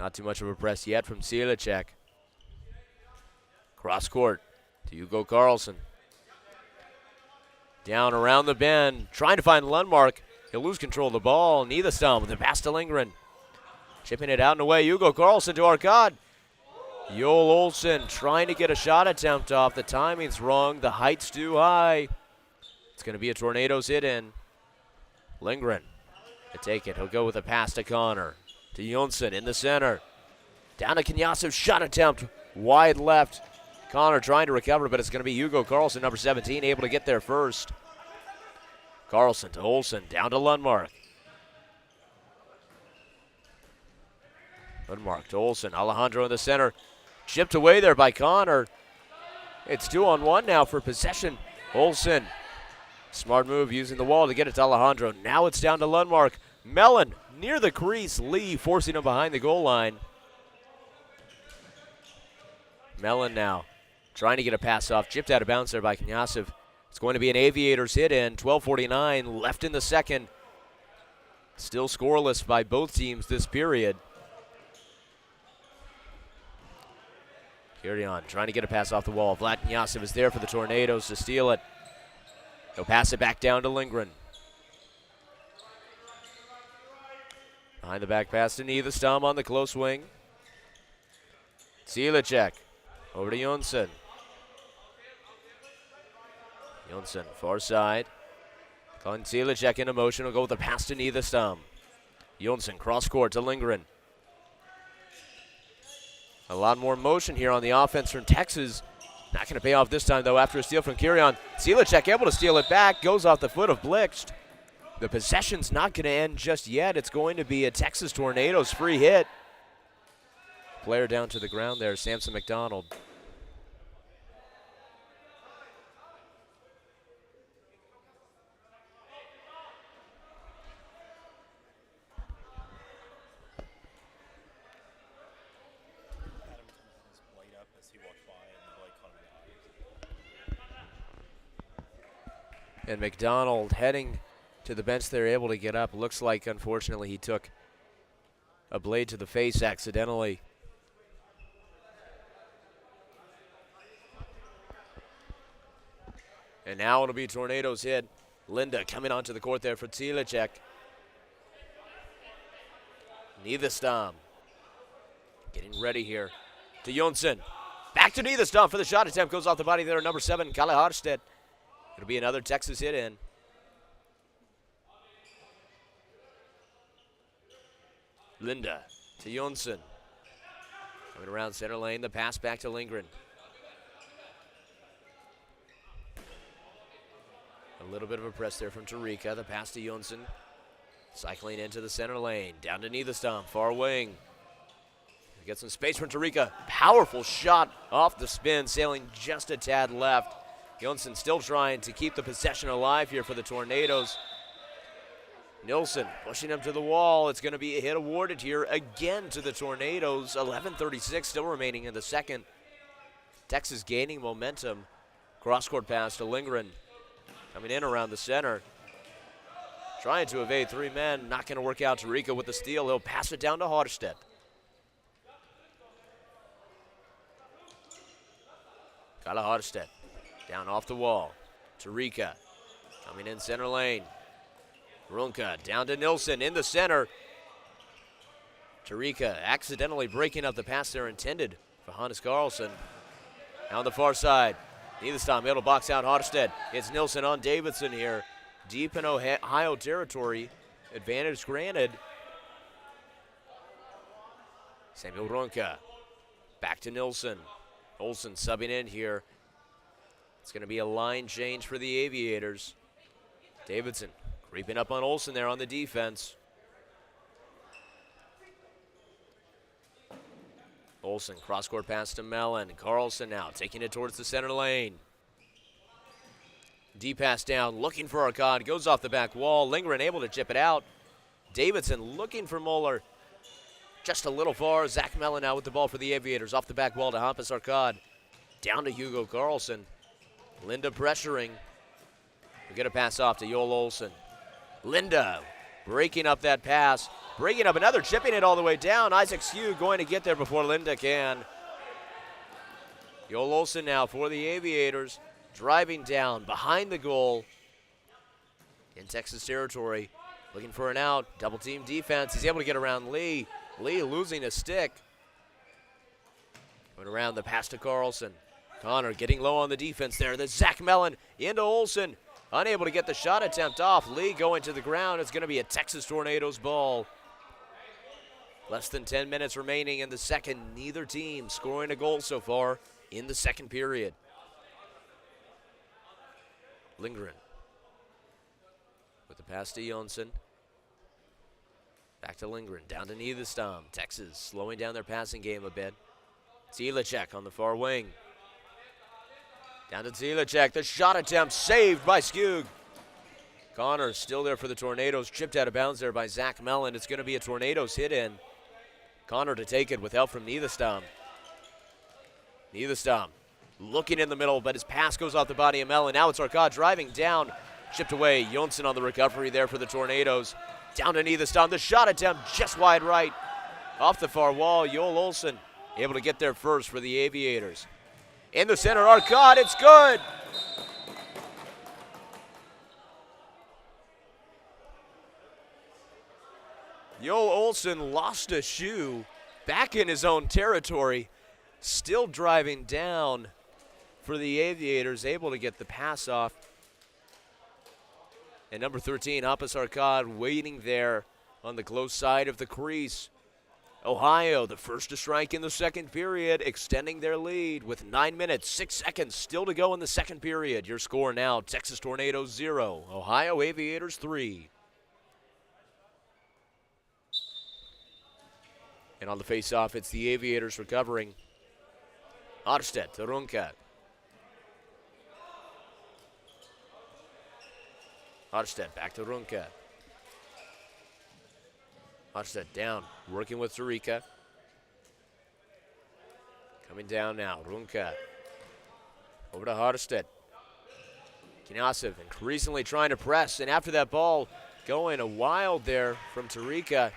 Not too much of a press yet from Zilicek. Cross court to Hugo Carlson. Down around the bend, trying to find Lundmark. He'll lose control of the ball. Nivestam with the pass to Lindgren. Chipping it out and away. Hugo Carlson to Arkad. Joel Olsen trying to get a shot attempt off. The timing's wrong. The height's too high. It's going to be a Tornadoes hit in. Lindgren to take it. He'll go with a pass to Connor. To Jonsson in the center. Down to Knyazov. Shot attempt wide left. Connor trying to recover, but it's going to be Hugo Carlson, number 17, able to get there first. Carlson to Olsen. Down to Lundmark. Lundmark to Olsen. Alejandro in the center. Chipped away there by Connor. It's 2-on-1 now for possession. Olsen. Smart move using the wall to get it to Alejandro. Now it's down to Lundmark. Mellon near the crease. Lee forcing him behind the goal line. Mellon now trying to get a pass off. Chipped out of bounds there by Knyazov. It's going to be an Aviators hit in. 12:49 left in the second. Still scoreless by both teams this period. Kirion trying to get a pass off the wall. Vlad Knyazov is there for the Tornadoes to steal it. He'll pass it back down to Lindgren. Behind the back pass to Nivestam on the close wing. Zilicek over to Jonsson. Jonsson far side. Zilicek into motion. Will go with the pass to Niederstam. Jonsson cross court to Lindgren. A lot more motion here on the offense from Texas. Not going to pay off this time, though, after a steal from Kirion. Zilicek able to steal it back. Goes off the foot of Blixt. The possession's not going to end just yet. It's going to be a Texas Tornadoes free hit. Player down to the ground there, Samson McDonald. And McDonald heading to the bench there, able to get up. Looks like, unfortunately, he took a blade to the face accidentally. And now it'll be Tornadoes hit. Linda coming onto the court there for Zilicek. Niederstam getting ready here to Jonsson. Back to Niederstam for the shot attempt. Goes off the body there, number 7, Kalle Harstedt. It'll be another Texas hit in. Linda to Jonsson. Coming around center lane, the pass back to Lindgren. A little bit of a press there from Tarika. The pass to Jonsson. Cycling into the center lane. Down to Niederstam, far wing. Get some space from Tarika. Powerful shot off the spin, sailing just a tad left. Jonsson still trying to keep the possession alive here for the Tornadoes. Nilsson pushing him to the wall. It's going to be a hit awarded here again to the Tornadoes. 11:36 still remaining in the second. Texas gaining momentum. Cross-court pass to Lindgren. Coming in around the center. Trying to evade 3 men. Not going to work out. Tarika with the steal. He'll pass it down to Harstedt. Kalle Harstedt. Down off the wall. Tarika coming in center lane. Runka down to Nilsson in the center. Tarika accidentally breaking up the pass there intended for Hannes Carlson. Now on the far side. Niederstam able to box out Harstedt. It's Nilsson on Davidson here. Deep in Ohio territory. Advantage granted. Samuel Runka. Back to Nilsson. Olsen subbing in here. It's going to be a line change for the Aviators. Davidson creeping up on Olsen there on the defense. Olsen, cross-court pass to Mellon. Carlson now taking it towards the center lane. Deep pass down, looking for Arcad. Goes off the back wall. Lindgren able to chip it out. Davidson looking for Moeller. Just a little far. Zach Mellon now with the ball for the Aviators. Off the back wall to Hampus Arcad. Down to Hugo Carlson. Linda pressuring. We get a pass off to Joel Olsen. Linda breaking up that pass. Breaking up another, chipping it all the way down. Isaac Sue going to get there before Linda can. Joel Olsen now for the Aviators. Driving down behind the goal in Texas territory. Looking for an out. Double team defense. He's able to get around Lee. Lee losing a stick. Going around the pass to Carlson. Connor getting low on the defense there. There's Zach Mellon into Olsen. Unable to get the shot attempt off. Lee going to the ground. It's going to be a Texas Tornadoes ball. Less than 10 minutes remaining in the second. Neither team scoring a goal so far in the second period. Lindgren with the pass to Jonsson. Back to Lindgren. Down to Niederstam. Texas slowing down their passing game a bit. Zilicek on the far wing. Down to Zilicek. The shot attempt saved by Skug. Connor still there for the Tornadoes. Chipped out of bounds there by Zach Mellon. It's going to be a Tornadoes hit in. Connor to take it with help from Niederstam. Niederstam looking in the middle, but his pass goes off the body of Mellon. Now it's Arcad driving down. Chipped away. Jonsson on the recovery there for the Tornadoes. Down to Niederstam. The shot attempt just wide right. Off the far wall. Joel Olsen able to get there first for the Aviators. In the center, Arcad. It's good. Joel Olsen lost a shoe back in his own territory. Still driving down for the Aviators. Able to get the pass off. And number 13, Hampus Arkad, waiting there on the close side of the crease. Ohio, the first to strike in the second period, extending their lead with 9 minutes, 6 seconds still to go in the second period. Your score now, Texas Tornadoes 0, Ohio Aviators 3. And on the face-off, it's the Aviators recovering. Arstedt to Runke. Arstedt back to Runke. Arstedt down, working with Zurika. Coming down now, Runke. Over to Arstedt. Knyazov increasingly trying to press, and after that ball going a wild there from Zurika,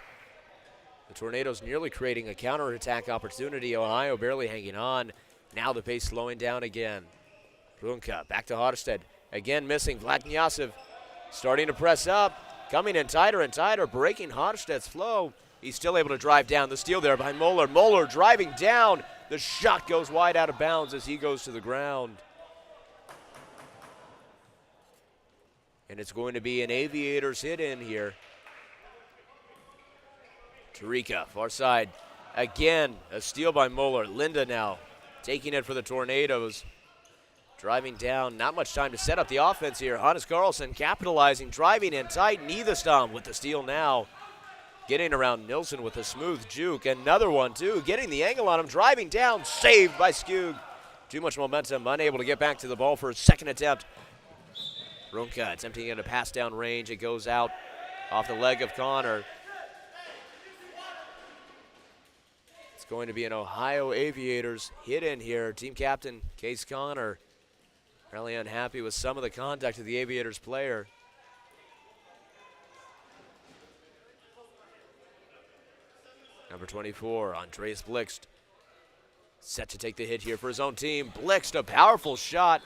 the Tornadoes nearly creating a counterattack opportunity. Ohio barely hanging on. Now the pace slowing down again. Runke back to Arstedt. Again missing. Vlad Knyazov starting to press up. Coming in tighter and tighter, breaking Harstedt's flow. He's still able to drive down the steal there by Moeller. Moeller driving down. The shot goes wide out of bounds as he goes to the ground. And it's going to be an Aviators hit in here. Tarika, far side. Again, a steal by Moeller. Linda now taking it for the Tornadoes. Driving down, not much time to set up the offense here. Hannes Carlson capitalizing, driving in tight. Niederstam with the steal now. Getting around Nilsson with a smooth juke. Another one, too. Getting the angle on him, driving down. Saved by Skug. Too much momentum, unable to get back to the ball for his second attempt. Runke attempting to get a pass down range. It goes out off the leg of Connor. It's going to be an Ohio Aviators hit in here. Team captain Case Connor really unhappy with some of the conduct of the Aviators player. Number 24, Andreas Blixt, set to take the hit here for his own team. Blixt, a powerful shot.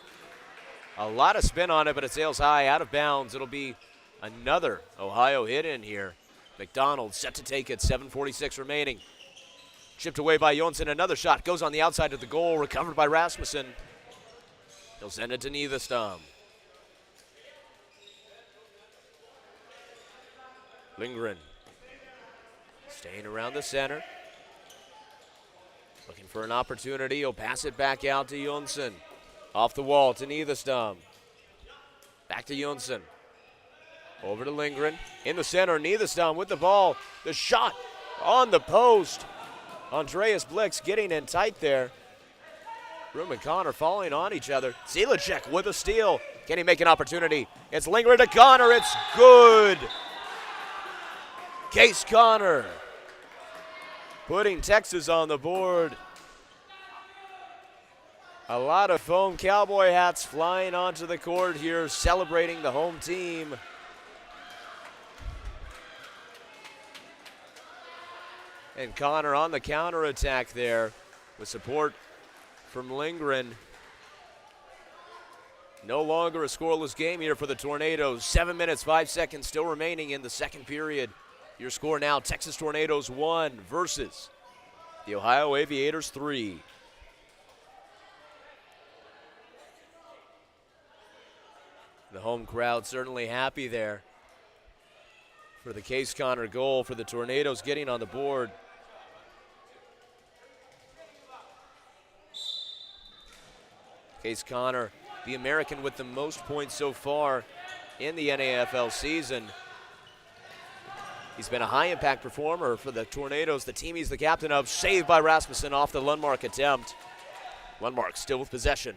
A lot of spin on it, but it sails high, out of bounds. It'll be another Ohio hit in here. McDonald set to take it, 7:46 remaining. Chipped away by Jonsson, another shot goes on the outside of the goal, recovered by Rasmussen. He'll send it to Niederstam. Lindgren staying around the center. Looking for an opportunity. He'll pass it back out to Jonsson. Off the wall to Niederstam. Back to Jonsson. Over to Lindgren. In the center, Niederstam with the ball. The shot on the post. Andreas Blixt getting in tight there. Broom and Connor falling on each other. Zilicek with a steal. Can he make an opportunity? It's Lindgren to Connor. It's good. Case Connor putting Texas on the board. A lot of foam cowboy hats flying onto the court here, celebrating the home team. And Connor on the counterattack there with support from Lindgren. No longer a scoreless game here for the Tornadoes. 7 minutes, 5 seconds still remaining in the second period. Your score now, Texas Tornadoes 1 versus the Ohio Aviators 3. The home crowd certainly happy there for the Case Connor goal, for the Tornadoes getting on the board. Case Connor, the American with the most points so far in the NAFL season. He's been a high-impact performer for the Tornadoes, the team he's the captain of. Saved by Rasmussen off the Lundmark attempt. Lundmark still with possession.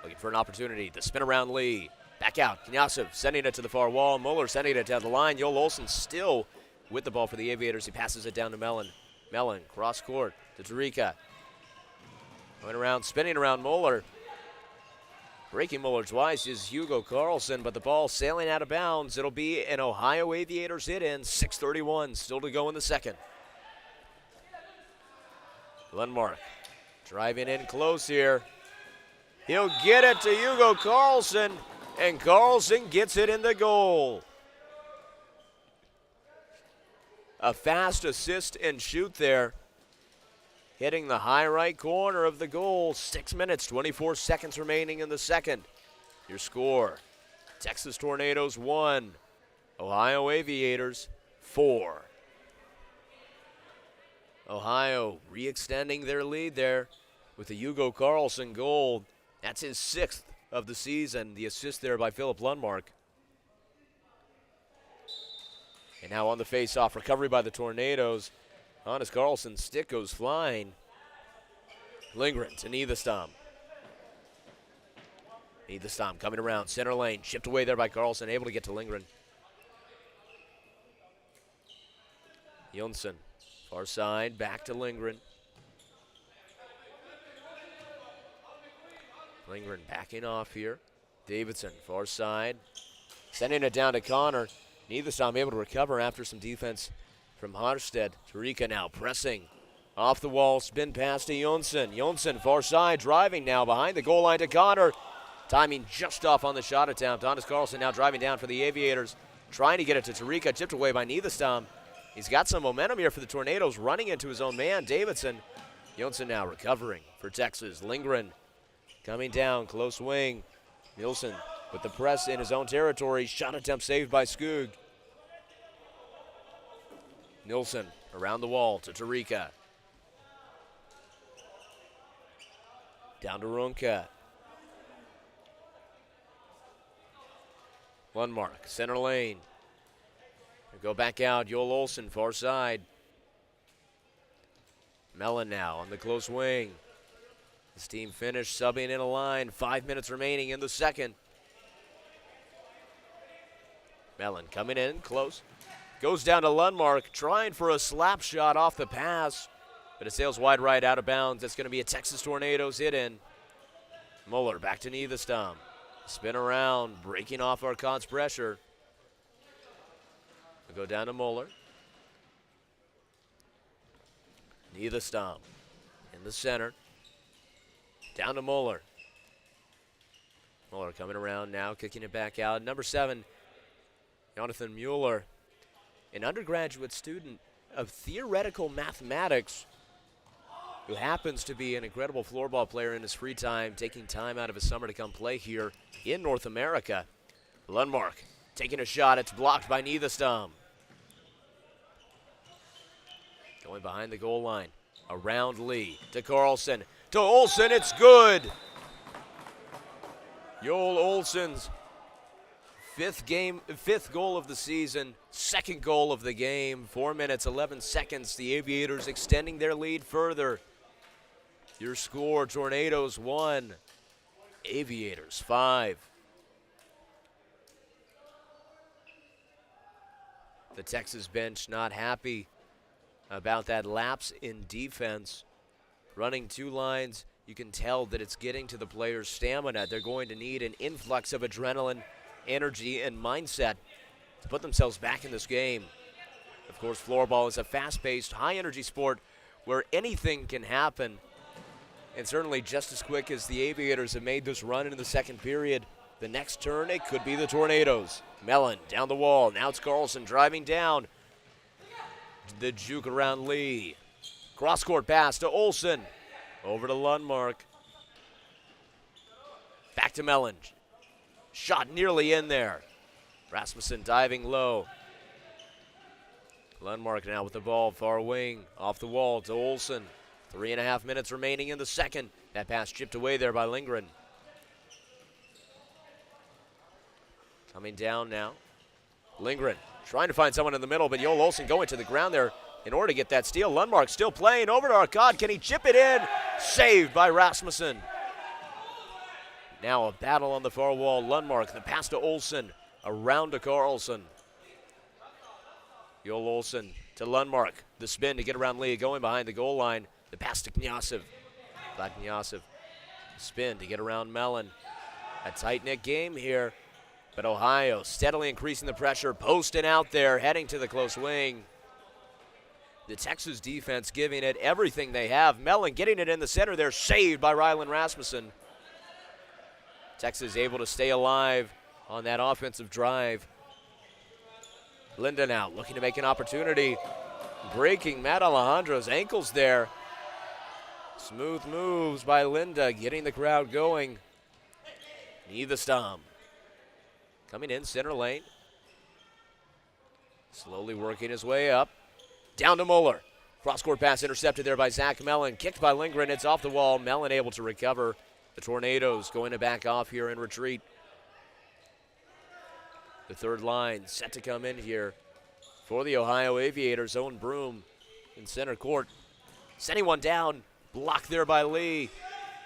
Looking for an opportunity. The spin around Lee. Back out. Knyazov sending it to the far wall. Mueller sending it down the line. Joel Olsen still with the ball for the Aviators. He passes it down to Mellon. Mellon, cross court to Tarika. Going around, spinning around Mueller. Breaking Mueller twice is Hugo Carlson, but the ball sailing out of bounds. It'll be an Ohio Aviators hit in. 6:31 still to go in the second. Lundmark driving in close here. He'll get it to Hugo Carlson, and Carlson gets it in the goal. A fast assist and shoot there. Hitting the high right corner of the goal. 6 minutes, 24 seconds remaining in the second. Your score, Texas Tornadoes 1, Ohio Aviators 4. Ohio re-extending their lead there with the Hugo Carlson goal. That's his 6th of the season. The assist there by Philip Lundmark. And now on the face-off, recovery by the Tornadoes. Hannes Carlson's stick goes flying. Lindgren to Niederstam. Niederstam coming around center lane, chipped away there by Carlson, able to get to Lindgren. Jonsson, far side, back to Lindgren. Lindgren backing off here. Davidson, far side, sending it down to Connor. Niederstam able to recover after some defense from Harstead. Tarika now pressing. Off the wall, spin pass to Jonsson. Jonsson, far side, driving now behind the goal line to Connor. Timing just off on the shot attempt. Hannes Carlson now driving down for the Aviators. Trying to get it to Tarika, chipped away by Niederstam. He's got some momentum here for the Tornadoes, running into his own man, Davidson. Jonsson now recovering for Texas. Lindgren coming down, close wing. Nielsen with the press in his own territory. Shot attempt saved by Skug. Nielsen around the wall to Tarika. Down to Runke. Lundmark, center lane. Go back out, Joel Olsen, far side. Mellon now on the close wing. His team finished subbing in a line. 5 minutes remaining in the second. Mellon coming in, close. Goes down to Lundmark, trying for a slap shot off the pass. But it sails wide right out of bounds. That's going to be a Texas Tornadoes hit in. Muller back to Niederstam. Spin around, breaking off Arcott's pressure. We go down to Muller. Niederstam in the center. Down to Muller. Muller coming around now, kicking it back out. Number 7, Jonathan Mueller, an undergraduate student of theoretical mathematics who happens to be an incredible floorball player in his free time, taking time out of his summer to come play here in North America. Lundmark taking a shot. It's blocked by Niederstam. Going behind the goal line. Around Lee to Carlson. To Olsen, it's good. Joel Olsen's fifth goal of the season, second goal of the game. 4 minutes, 11 seconds. The Aviators extending their lead further. Your score, Tornadoes 1, Aviators 5. The Texas bench not happy about that lapse in defense. Running 2 lines, you can tell that it's getting to the players' stamina. They're going to need an influx of adrenaline, energy, and mindset to put themselves back in this game. Of course, floorball is a fast-paced, high-energy sport where anything can happen. And certainly just as quick as the Aviators have made this run into the second period, the next turn, it could be the Tornadoes. Mellon down the wall. Now it's Carlson driving down. The juke around Lee. Cross-court pass to Olsen. Over to Lundmark. Back to Mellon. Shot nearly in there. Rasmussen diving low. Lundmark now with the ball, far wing. Off the wall to Olsen. 3.5 minutes remaining in the second. That pass chipped away there by Lindgren. Coming down now. Lindgren trying to find someone in the middle, but Joel Olsen going to the ground there in order to get that steal. Lundmark still playing over to Arcad. Can he chip it in? Saved by Rasmussen. Now a battle on the far wall. Lundmark, the pass to Olsen. Around to Carlson. Joel Olsen to Lundmark. The spin to get around Lee, going behind the goal line. The pass to Knyazov. Black Knyazov. Spin to get around Mellon. A tight-knit game here. But Ohio steadily increasing the pressure. Posting out there, heading to the close wing. The Texas defense giving it everything they have. Mellon getting it in the center there. Saved by Rylan Rasmussen. Texas able to stay alive on that offensive drive. Linda now looking to make an opportunity. Breaking Matt Alejandro's ankles there. Smooth moves by Linda, getting the crowd going. Niederstam. coming in center lane. Slowly working his way up. Down to Muller. Cross-court pass intercepted there by Zach Mellon. Kicked by Lindgren. It's off the wall. Mellon able to recover. The Tornadoes going to back off here in retreat. The third line set to come in here for the Ohio Aviators. Owen Broom in center court. Sending one down. Blocked there by Lee.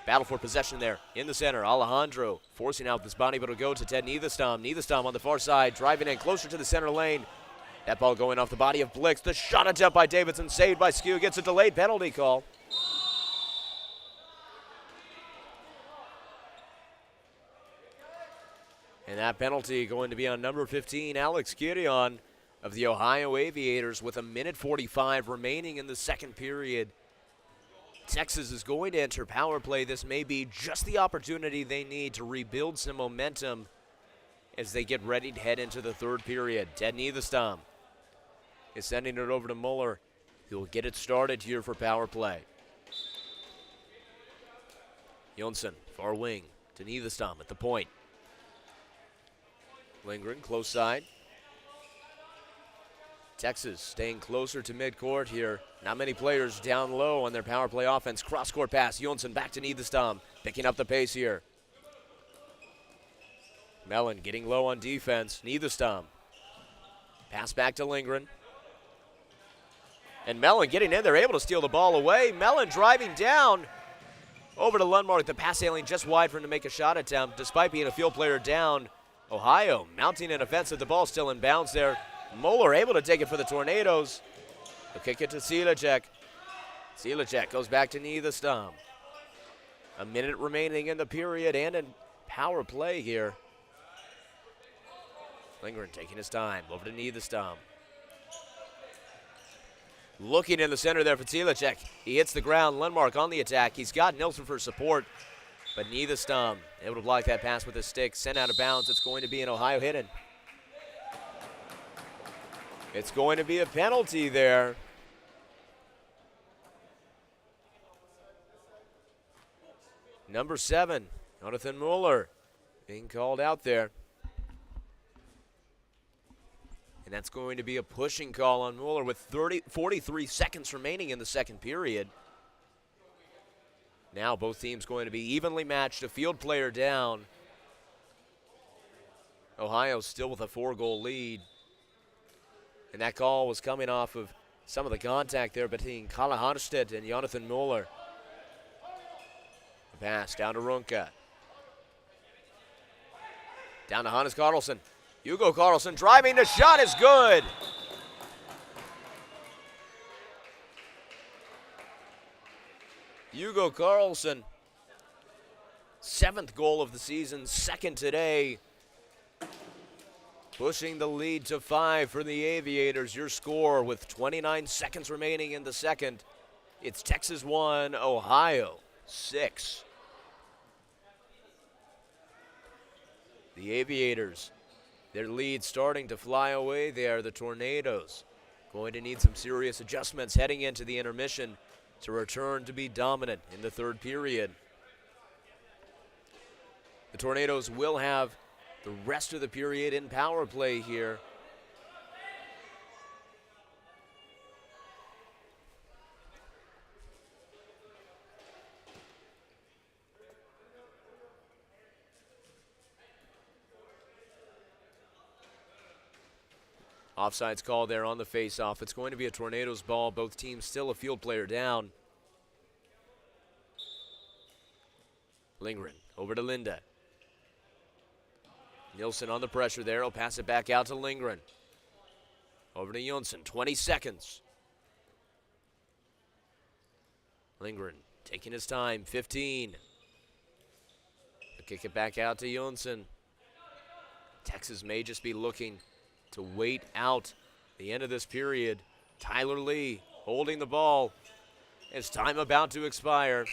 Battle for possession there in the center. Alejandro forcing out this body, but it'll go to Ted Niederstam. Niederstam on the far side, driving in closer to the center lane. That ball going off the body of Blix. The shot attempt by Davidson, saved by Skew. Gets a delayed penalty call. And that penalty going to be on number 15, Alex Gideon of the Ohio Aviators, with 1:45 remaining in the second period. Texas is going to enter power play. This may be just the opportunity they need to rebuild some momentum as they get ready to head into the third period. Ted Niederstam is sending it over to Muller, who will get it started here for power play. Jonsson, far wing to Niederstam at the point. Lindgren, close side. Texas staying closer to midcourt here. Not many players down low on their power play offense. Cross-court pass. Jonsson back to Niederstam, picking up the pace here. Mellon getting low on defense. Niederstam. Pass back to Lindgren. And Mellon getting in there, able to steal the ball away. Mellon driving down over to Lundmark. The pass sailing just wide for him to make a shot attempt, despite being a field player down. Ohio mounting an offensive. The ball still in bounds there. Moeller able to take it for the Tornadoes. They'll kick it to Silacek. Silacek goes back to Niederstam. A minute remaining in the period and in power play here. Lindgren taking his time. Over to Niederstam. Looking in the center there for Silacek. He hits the ground. Lundmark on the attack. He's got Nilsson for support. But Niederstam able to block that pass with his stick. Sent out of bounds. It's going to be an Ohio hidden. It's going to be a penalty there. Number 7, Jonathan Mueller, being called out there. And that's going to be a pushing call on Mueller with 43 seconds remaining in the second period. Now both teams going to be evenly matched, a field player down. Ohio still with a 4-goal lead. And that call was coming off of some of the contact there between Kalle Harstedt and Jonathan Mueller. The pass down to Runke. Down to Hannes Carlson. Hugo Carlson driving, the shot is good. Hugo Carlson, 7th goal of the season, 2nd today. Pushing the lead to 5 for the Aviators. Your score with 29 seconds remaining in the second. It's Texas 1, Ohio 6. The Aviators, their lead starting to fly away there. The Tornadoes going to need some serious adjustments heading into the intermission to return to be dominant in the third period. The Tornadoes will have the rest of the period in power play here. Offsides call there on the face-off. It's going to be a Tornadoes ball. Both teams still a field player down. Lindgren over to Linda. Nilsson on the pressure there. He'll pass it back out to Lindgren. Over to Jonsson. 20 seconds. Lindgren taking his time. 15. He'll kick it back out to Jonsson. Texas may just be looking to wait out the end of this period. Tyler Lee holding the ball. It's time about to expire.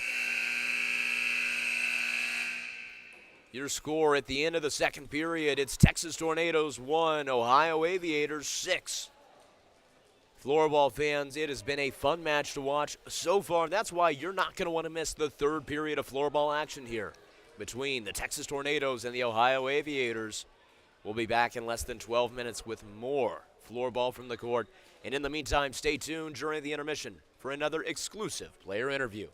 Your score at the end of the second period, it's Texas Tornadoes 1, Ohio Aviators 6. Floorball fans, it has been a fun match to watch so far. That's why you're not going to want to miss the third period of floorball action here between the Texas Tornadoes and the Ohio Aviators. We'll be back in less than 12 minutes with more floorball from the court. And in the meantime, stay tuned during the intermission for another exclusive player interview.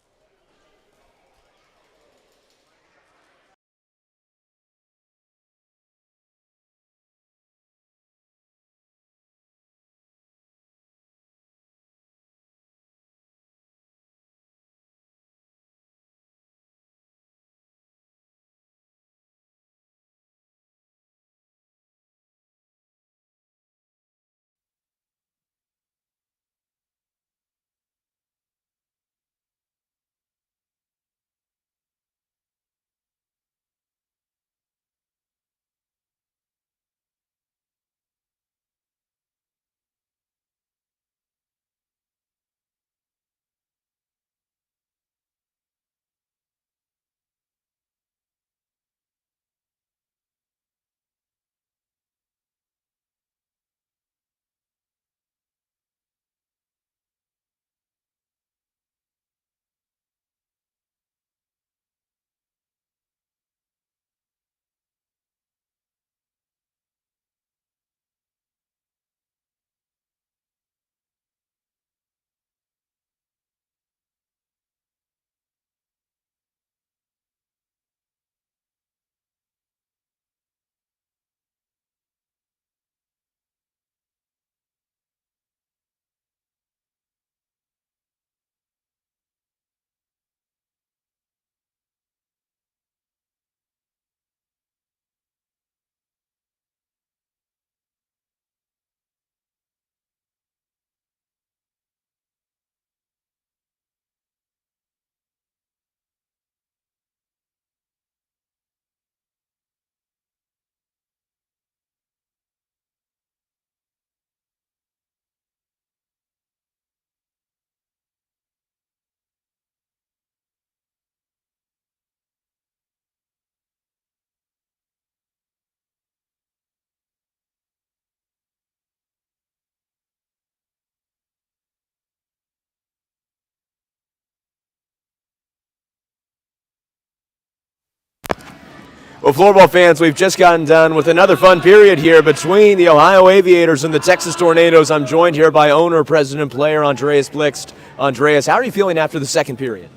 Well, floorball fans, we've just gotten done with another fun period here between the Ohio Aviators and the Texas Tornadoes. I'm joined here by owner, president, player Andreas Blixt. Andreas, how are you feeling after the second period?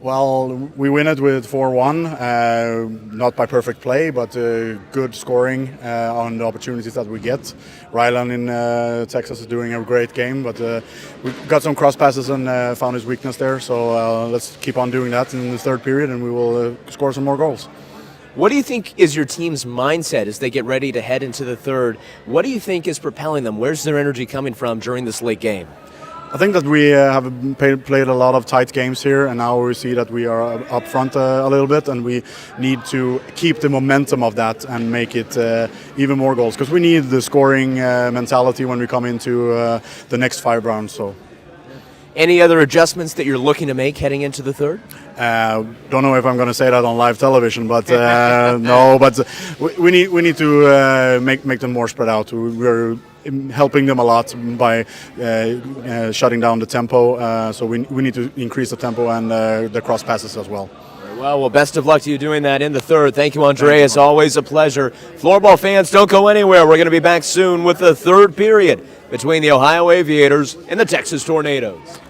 Well, we win it with 4-1, not by perfect play, but good scoring on the opportunities that we get. Rylan in Texas is doing a great game, but we got some cross passes and found his weakness there. So let's keep on doing that in the third period, and we will score some more goals. What do you think is your team's mindset as they get ready to head into the third? What do you think is propelling them? Where's their energy coming from during this late game? I think that we have played a lot of tight games here, and now we see that we are up front a little bit, and we need to keep the momentum of that and make it even more goals, because we need the scoring mentality when we come into the next 5 rounds. So, any other adjustments that you're looking to make heading into the third? Don't know if I'm going to say that on live television, but no. But we need to make them more spread out. We're helping them a lot by shutting down the tempo. So we need to increase the tempo and the cross passes as well. Well, best of luck to you doing that in the third. Thank you, Andreas. Always a pleasure. Floorball fans, don't go anywhere. We're going to be back soon with the third period between the Ohio Aviators and the Texas Tornadoes.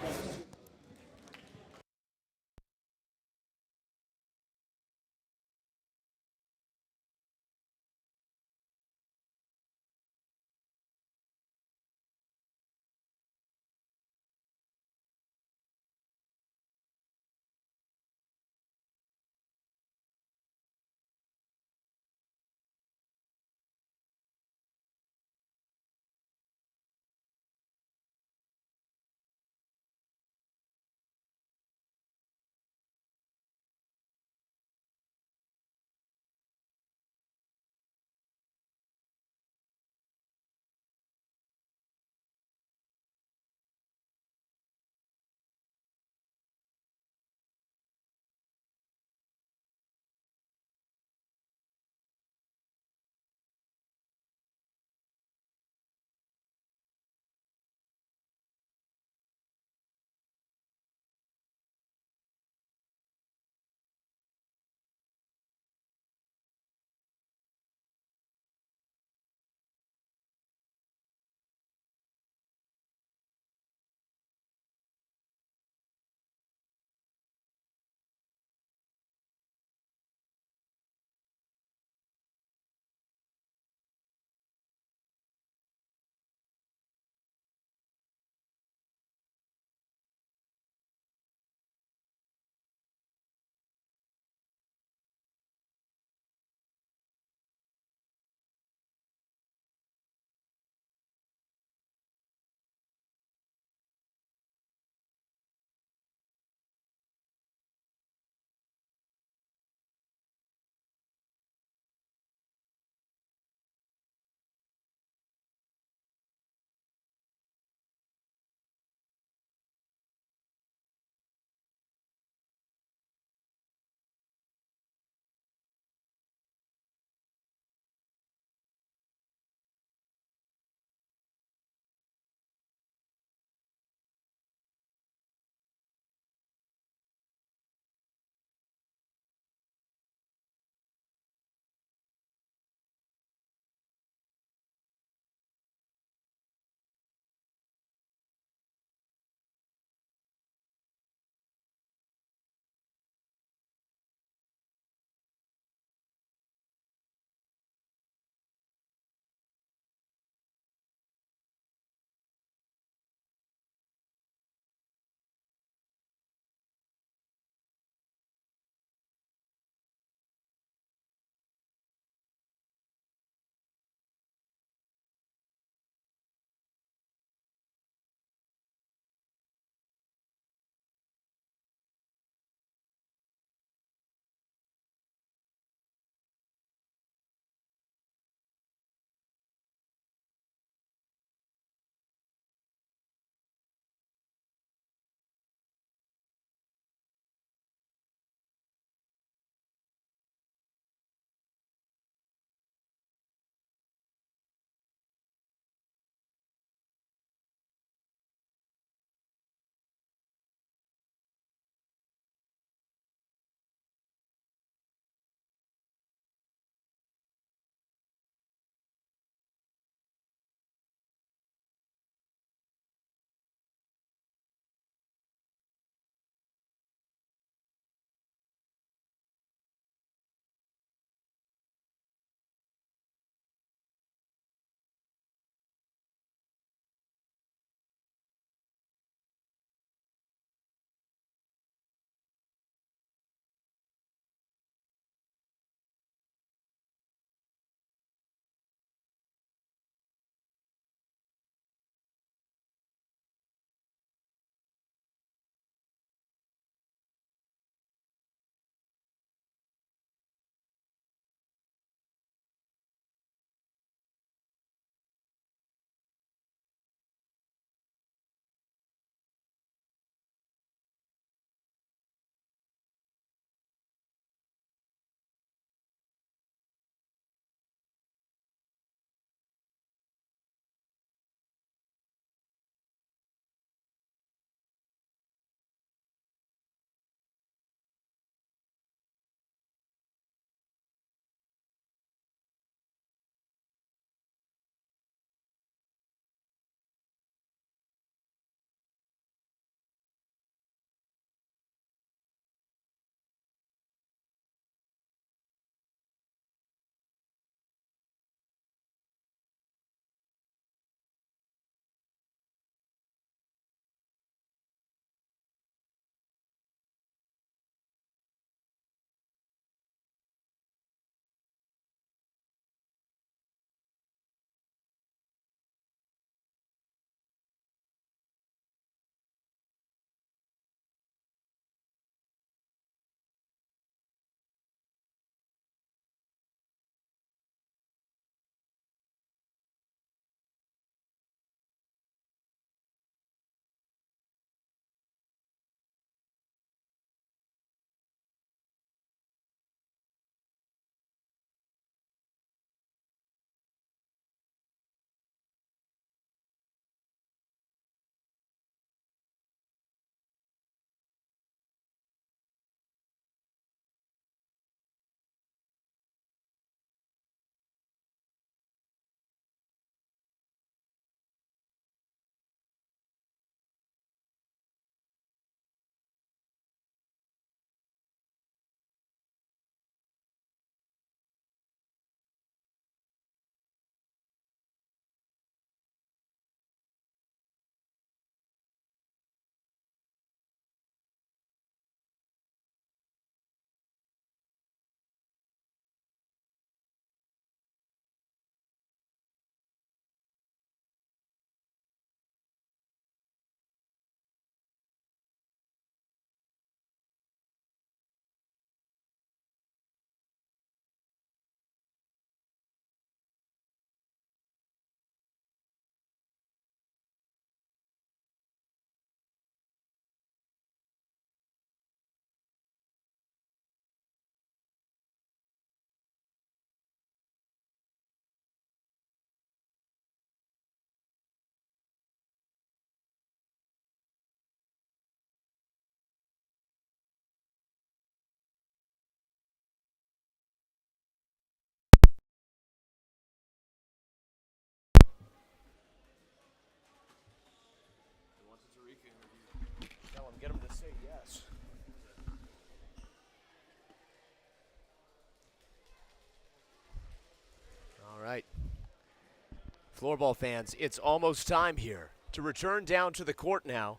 Floorball fans, it's almost time here to return down to the court now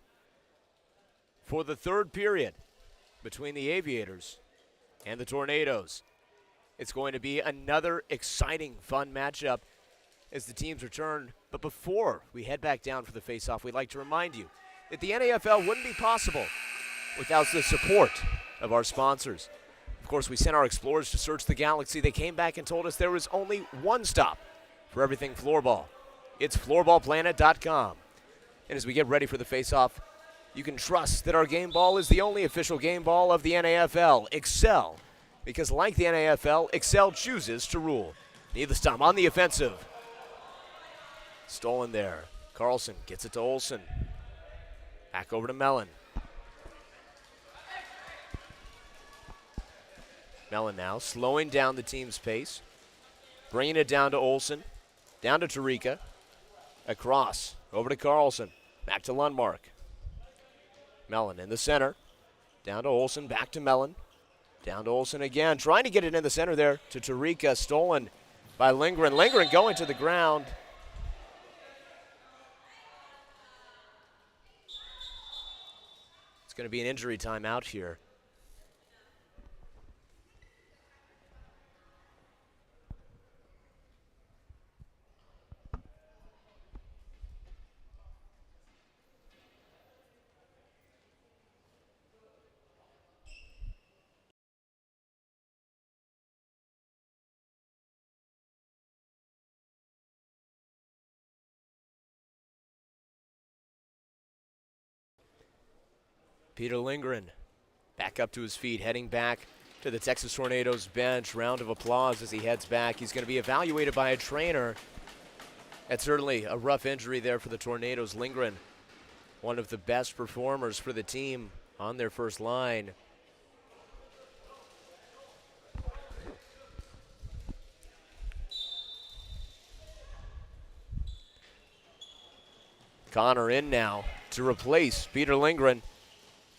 for the third period between the Aviators and the Tornadoes. It's going to be another exciting, fun matchup as the teams return. But before we head back down for the face-off, we'd like to remind you that the NAFL wouldn't be possible without the support of our sponsors. Of course, we sent our explorers to search the galaxy. They came back and told us there was only one stop for everything floorball. It's floorballplanet.com. And as we get ready for the face-off, you can trust that our game ball is the only official game ball of the NAFL. Excel, because like the NAFL, Excel chooses to rule. Needless time on the offensive. Stolen there. Carlson gets it to Olsen. Back over to Mellon. Mellon now slowing down the team's pace. Bringing it down to Olsen. Down to Tarika. Across. Over to Carlson. Back to Lundmark. Mellon in the center. Down to Olsen. Back to Mellon. Down to Olsen again. Trying to get it in the center there to Tarika. Stolen by Lindgren. Lindgren going to the ground. It's going to be an injury timeout here. Peter Lindgren back up to his feet, heading back to the Texas Tornadoes bench. Round of applause as he heads back. He's going to be evaluated by a trainer. That's certainly a rough injury there for the Tornadoes. Lindgren, one of the best performers for the team on their first line. Connor in now to replace Peter Lindgren.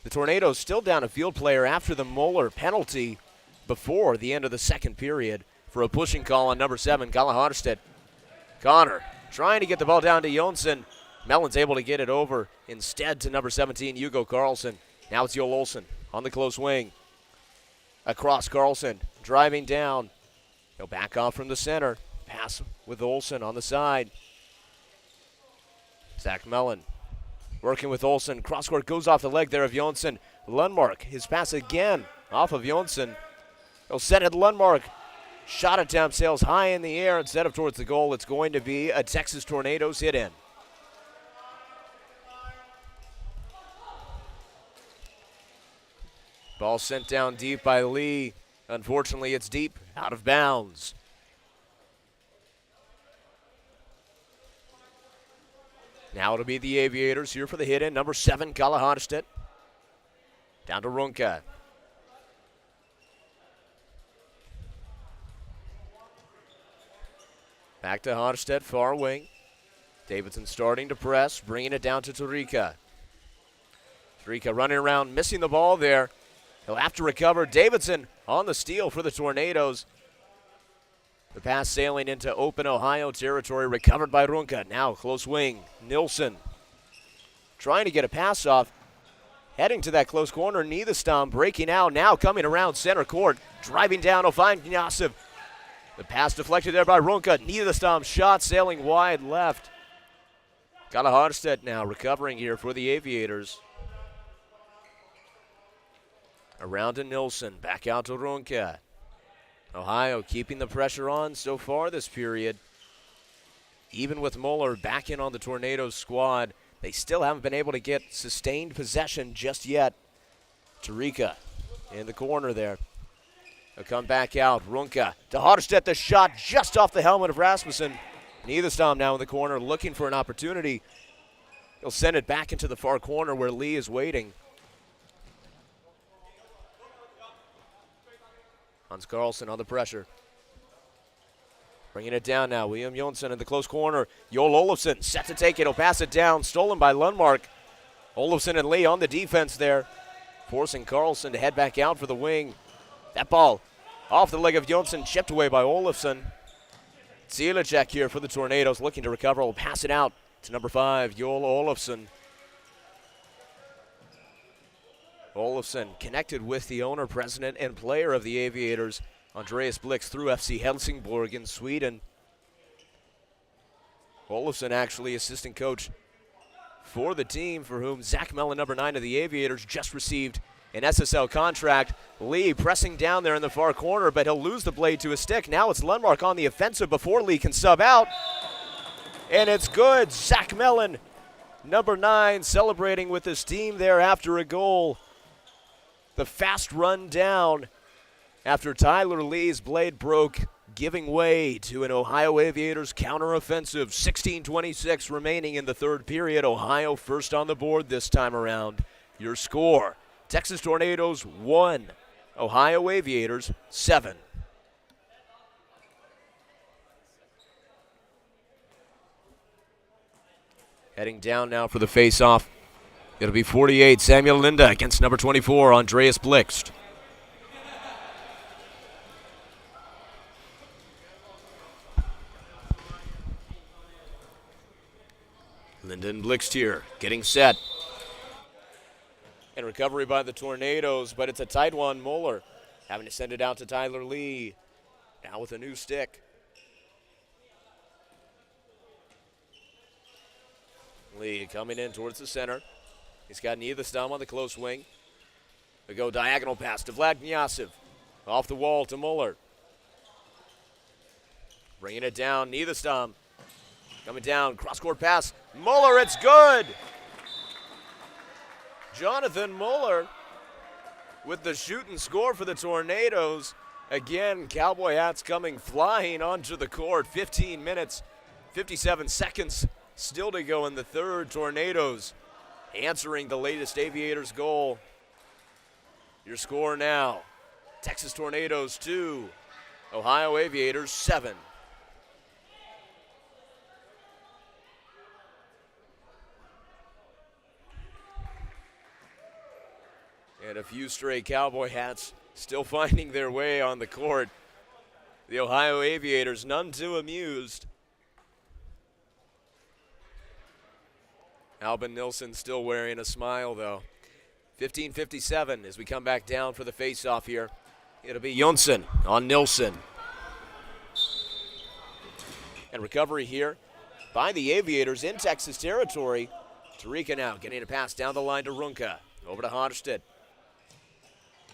The Tornadoes still down a field player after the Moeller penalty before the end of the second period for a pushing call on number 7, Kalle Harstedt. Connor trying to get the ball down to Jonsson. Mellon's able to get it over instead to number 17, Hugo Carlson. Now it's Joel Olsen on the close wing. Across Carlson, driving down. He'll back off from the center. Pass with Olsen on the side. Zach Mellon working with Olsen. Cross-court goes off the leg there of Jonsson. Lundmark, his pass again off of Jonsson. He'll set it Lundmark. Shot attempt sails high in the air instead of towards the goal. It's going to be a Texas Tornadoes hit in. Ball sent down deep by Lee. Unfortunately, it's deep, out of bounds. Now it'll be the Aviators here for the hit-in. Number 7, Kalle Harstedt. Down to Runke. Back to Harstedt, far wing. Davidson starting to press, bringing it down to Tarika. Tarika running around, missing the ball there. He'll have to recover. Davidson on the steal for the Tornadoes. The pass sailing into open Ohio territory, recovered by Runke. Now close wing, Nilsson trying to get a pass off. Heading to that close corner, Niederstam breaking out, now coming around center court. Driving down, he'll find Knyasov. The pass deflected there by Runke. Niederstam shot sailing wide left. Kalle Harstedt now recovering here for the Aviators. Around to Nilsson, back out to Runke. Ohio keeping the pressure on so far this period. Even with Moeller back in on the Tornadoes squad, they still haven't been able to get sustained possession just yet. Tarika in the corner there. He'll come back out. Runke to Harstedt, the shot just off the helmet of Rasmussen. Niederstam now in the corner looking for an opportunity. He'll send it back into the far corner where Lee is waiting. Hans Carlson on the pressure. Bringing it down now. William Jonsson in the close corner. Joel Olofsson set to take it. He'll pass it down. Stolen by Lundmark. Olofsson and Lee on the defense there. Forcing Carlson to head back out for the wing. That ball off the leg of Jonsson. Chipped away by Olofsson. Zielicek here for the Tornadoes, looking to recover. Will pass it out to number 5, Joel Olofsson. Olofsson connected with the owner, president, and player of the Aviators, Andreas Blix, through FC Helsingborg in Sweden. Olofsson actually assistant coach for the team, for whom Zach Mellon, number 9 of the Aviators, just received an SSL contract. Lee pressing down there in the far corner, but he'll lose the blade to his stick. Now it's Lundmark on the offensive before Lee can sub out. And it's good. Zach Mellon, number 9, celebrating with his team there after a goal. The fast run down after Tyler Lee's blade broke, giving way to an Ohio Aviators counteroffensive. 16:26 remaining in the third period. Ohio first on the board this time around. Your score, Texas Tornadoes 1, Ohio Aviators 7. Heading down now for the face-off. It'll be 48, Samuel Linda against number 24, Andreas Blixt. Linda and Blixt here, getting set. And recovery by the Tornadoes, but it's a tight one. Muller having to send it out to Tyler Lee. Now with a new stick. Lee coming in towards the center. He's got Niederstam on the close wing. They go diagonal pass to Vlad Knyazov. Off the wall to Muller. Bringing it down, Niederstam. Coming down, cross-court pass. Muller, it's good! Jonathan Muller with the shoot and score for the Tornadoes. Again, Cowboy hats coming flying onto the court. 15 minutes, 57 seconds still to go in the third. Tornadoes answering the latest Aviators goal. Your score now, Texas Tornadoes 2, Ohio Aviators 7. And a few stray Cowboy hats still finding their way on the court. The Ohio Aviators, none too amused. Albin Nilsson still wearing a smile, though. 15:57 as we come back down for the face-off here. It'll be Jonsson on Nilsson. And recovery here by the Aviators in Texas territory. Tarika now getting a pass down the line to Runka. Over to Hodstedt.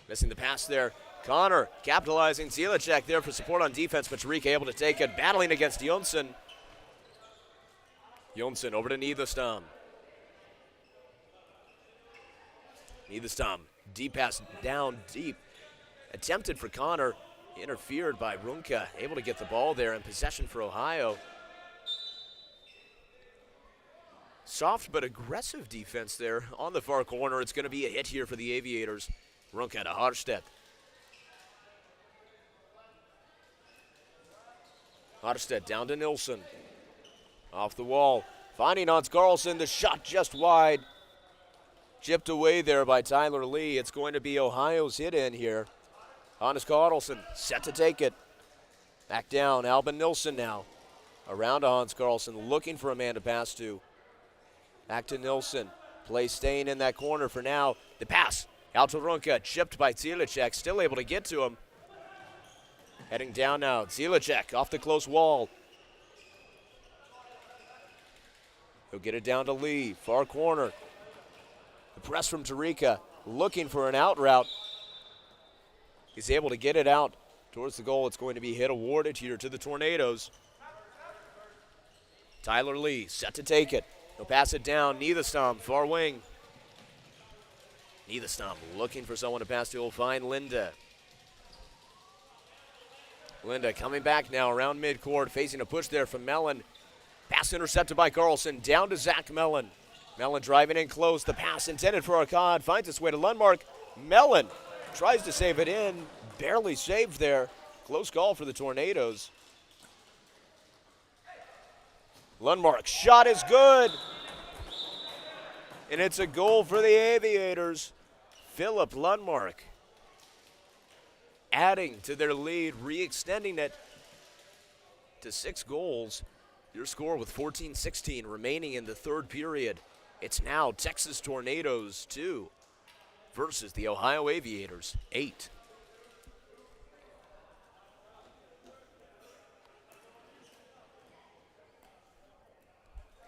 Missing the pass there. Connor capitalizing. Zielicek there for support on defense, but Tarika able to take it. Battling against Jonsson. Jonsson over to Niederstam. Niederstam, deep pass down deep. Attempted for Connor, interfered by Runka. Able to get the ball there in possession for Ohio. Soft but aggressive defense there on the far corner. It's going to be a hit here for the Aviators. Runka to Harstedt. Harstedt down to Nilsson. Off the wall. Finding Hans Carlson. The shot just wide. Chipped away there by Tyler Lee. It's going to be Ohio's hit in here. Hannes Carlson set to take it. Back down. Albin Nilsson now. Around to Hans Carlson. Looking for a man to pass to. Back to Nilsson. Play staying in that corner for now. The pass. Out to Runka. Chipped by Zielicek. Still able to get to him. Heading down now. Zielicek off the close wall. He'll get it down to Lee. Far corner. The press from Tarika. Looking for an out route. He's able to get it out towards the goal. It's going to be hit awarded here to the Tornadoes. Tyler Lee set to take it. He'll pass it down. Niederstam, far wing. Niederstam looking for someone to pass to. He'll find Linda. Linda coming back now around midcourt, facing a push there from Mellon. Pass intercepted by Carlson. Down to Zach Mellon. Mellon driving in close. The pass intended for Arcad finds its way to Lundmark. Mellon tries to save it in. Barely saved there. Close call for the Tornadoes. Lundmark's shot is good. And it's a goal for the Aviators. Philip Lundmark adding to their lead, re-extending it. to 6 goals. Your score with 14-16 remaining in the third period. It's now Texas Tornadoes 2 versus the Ohio Aviators 8.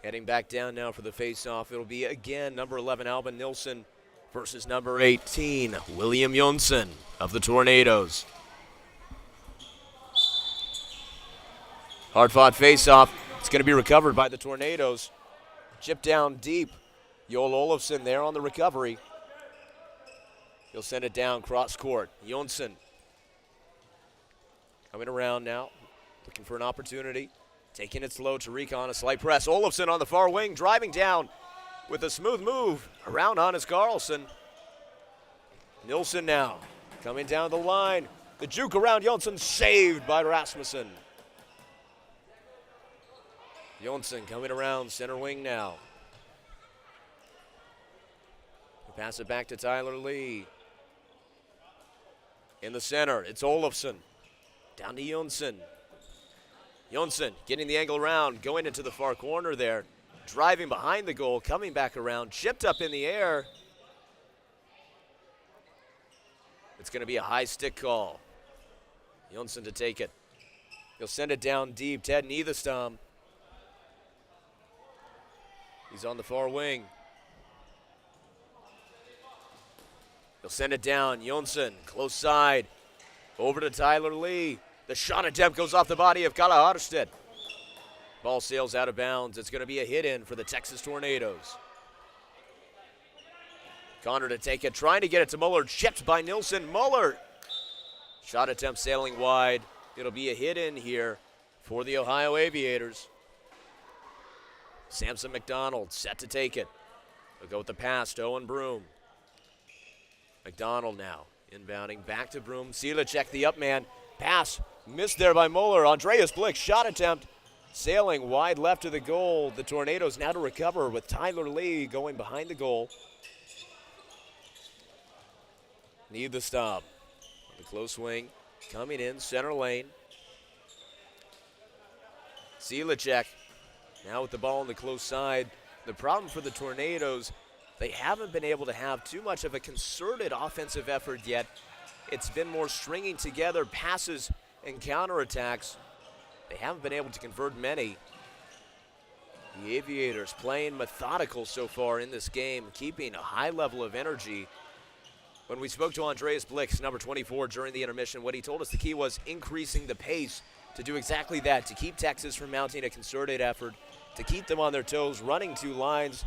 Heading back down now for the face-off. It'll be again number 11, Albin Nilsson, versus number 18, William Jonsson of the Tornadoes. Hard-fought face-off. It's going to be recovered by the Tornadoes. Chip down deep. Joel Olofsson there on the recovery. He'll send it down cross-court. Jonsson coming around now, looking for an opportunity. Taking it slow, Tariq on a slight press. Olofsson on the far wing, driving down with a smooth move. Around Hannes Carlson. Nilsson now coming down the line. The juke around Jonsson, saved by Rasmussen. Jonsson coming around center wing now. He'll pass it back to Tyler Lee. In the center, it's Olofsson. Down to Jonsson. Jonsson getting the angle around, going into the far corner there. Driving behind the goal, coming back around, chipped up in the air. It's going to be a high stick call. Jonsson to take it. He'll send it down deep. Ted Niederstam. He's on the far wing. He'll send it down. Jonsson, close side. Over to Tyler Lee. The shot attempt goes off the body of Kalle Harstedt. Ball sails out of bounds. It's going to be a hit in for the Texas Tornadoes. Connor to take it, trying to get it to Muller. Chipped by Nilsson. Muller. Shot attempt sailing wide. It'll be a hit in here for the Ohio Aviators. Samson McDonald set to take it. They'll go with the pass to Owen Broom. McDonald now inbounding back to Broom. Silecek, the up man. Pass missed there by Muller. Andreas Blick, shot attempt sailing wide left of the goal. The Tornadoes now to recover with Tyler Lee going behind the goal. Need the stop. The close wing coming in center lane. Silecek now with the ball on the close side. The problem for the Tornadoes, they haven't been able to have too much of a concerted offensive effort yet. It's been more stringing together passes and counterattacks. They haven't been able to convert many. The Aviators playing methodical so far in this game, keeping a high level of energy. When we spoke to Andreas Blix, number 24, during the intermission, what he told us the key was increasing the pace to do exactly that, to keep Texas from mounting a concerted effort, to keep them on their toes, running 2 lines,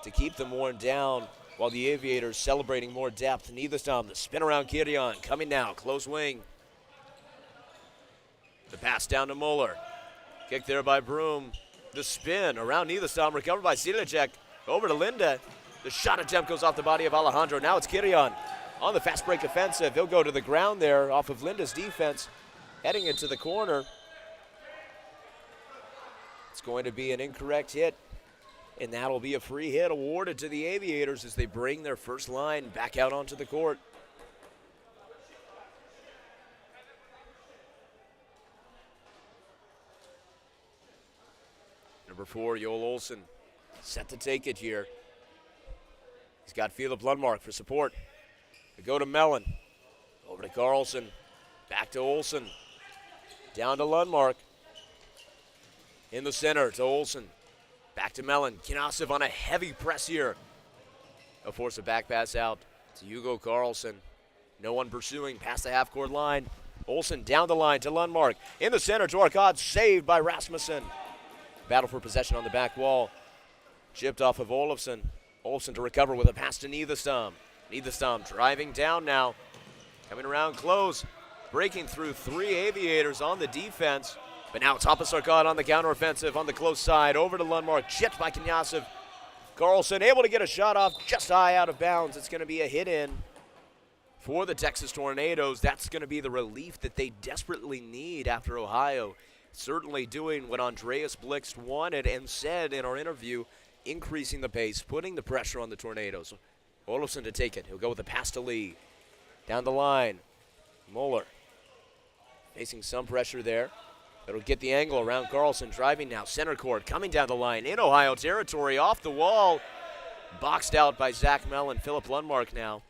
to keep them worn down, while the Aviators celebrating more depth. Niederstam, the spin around Kirian, coming now, close wing. The pass down to Muller. Kick there by Broom. The spin around Niederstam, recovered by Silecek. Over to Linda. The shot attempt goes off the body of Alejandro. Now it's Kirian on the fast break offensive. He'll go to the ground there off of Linda's defense, heading into the corner. It's going to be an incorrect hit, and that'll be a free hit awarded to the Aviators as they bring their first line back out onto the court. Number 4, Joel Olsen, set to take it here. He's got Philip Lundmark for support. They go to Mellon. Over to Carlson. Back to Olsen. Down to Lundmark. In the center to Olsen. Back to Mellon. Knauseth on a heavy press here. They'll force a back pass out to Hugo Carlson. No one pursuing past the half-court line. Olsen down the line to Lundmark. In the center to Arcad. Saved by Rasmussen. Battle for possession on the back wall. Chipped off of Olofsson. Olsen to recover with a pass to Niederstam. Niederstam driving down now. Coming around close. Breaking through 3 Aviators on the defense. But now it's Hampus Arcad on the counteroffensive on the close side. Over to Lundmark. Chipped by Knauseth. Carlson able to get a shot off just high out of bounds. It's going to be a hit in for the Texas Tornadoes. That's going to be the relief that they desperately need after Ohio. Certainly doing what Andreas Blixt wanted and said in our interview, increasing the pace, putting the pressure on the Tornadoes. Olofsson to take it. He'll go with a pass to Lee. Down the line, Muller facing some pressure there. It'll get the angle around Carlson, driving now, center court, coming down the line, in Ohio territory, off the wall. Boxed out by Zach Mellon. Philip Lundmark now.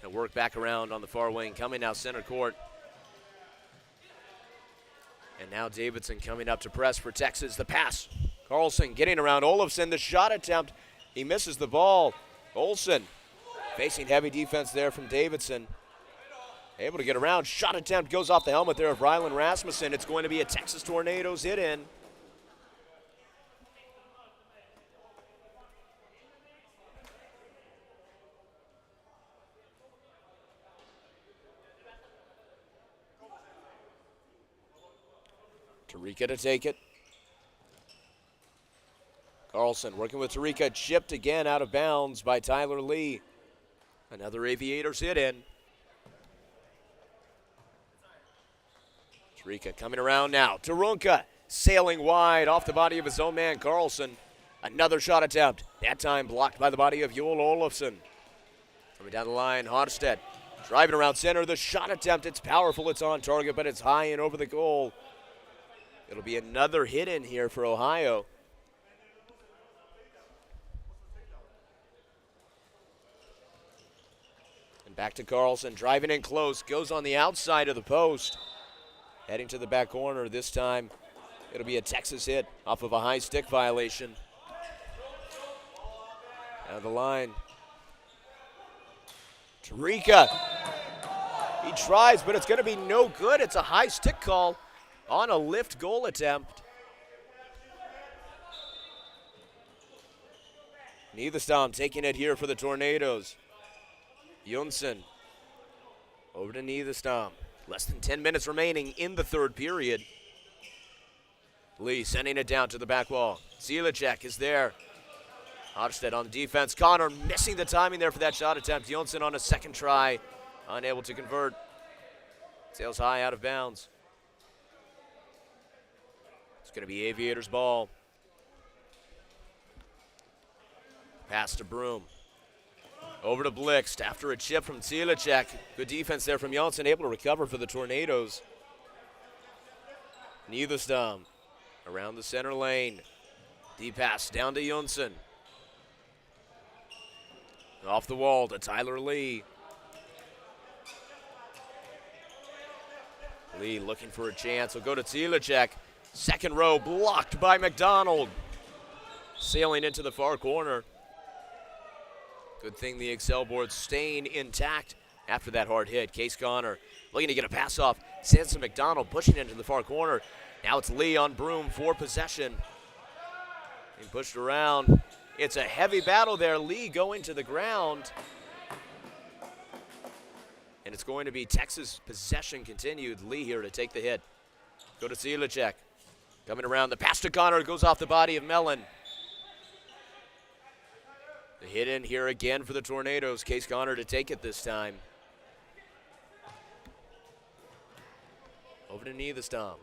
And work back around on the far wing, coming now center court. And now Davidson coming up to press for Texas. The pass. Carlson getting around Olofsson. The shot attempt. He misses the ball. Olsen facing heavy defense there from Davidson. Able to get around. Shot attempt goes off the helmet there of Rylan Rasmussen. It's going to be a Texas Tornadoes hit in. Tarika to take it. Carlson working with Tarika. Chipped again out of bounds by Tyler Lee. Another Aviators hit in. Tarika coming around now. Tarunka sailing wide off the body of his own man, Carlson. Another shot attempt. That time blocked by the body of Joel Olofsson. Coming down the line, Hodstedt driving around center. The shot attempt, it's powerful, it's on target, but it's high and over the goal. It'll be another hit in here for Ohio. And back to Carlson, driving in close, goes on the outside of the post. Heading to the back corner this time. It'll be a Texas hit off of a high stick violation. Down the line. Tarika. He tries, but it's going to be no good. It's a high stick call on a lift goal attempt. Niederstam taking it here for the Tornadoes. Jonsson over to Niederstam. Less than 10 minutes remaining in the third period. Lee sending it down to the back wall. Zilicek is there. Hodstedt on defense. Connor missing the timing there for that shot attempt. Jonsson on a second try. Unable to convert. Sails high out of bounds. It's going to be Aviators' ball. Pass to Broom. Over to Blixt after a chip from Zilicek. Good defense there from Jonsson, able to recover for the Tornadoes. Niederstam around the center lane. Deep pass down to Jonsson. Off the wall to Tyler Lee. Lee looking for a chance. Will go to Zilicek. Second row blocked by McDonald. Sailing into the far corner. Good thing the Excel board staying intact after that hard hit. Case Connor looking to get a pass off. Sansa McDonald pushing into the far corner. Now it's Lee on Broom for possession. Being pushed around. It's a heavy battle there. Lee going to the ground. And it's going to be Texas possession continued. Lee here to take the hit. Go to Zilicek. Coming around. The pass to Connor goes off the body of Mellon. The hit in here again for the Tornadoes. Case Connor to take it this time. Over to Niederstam.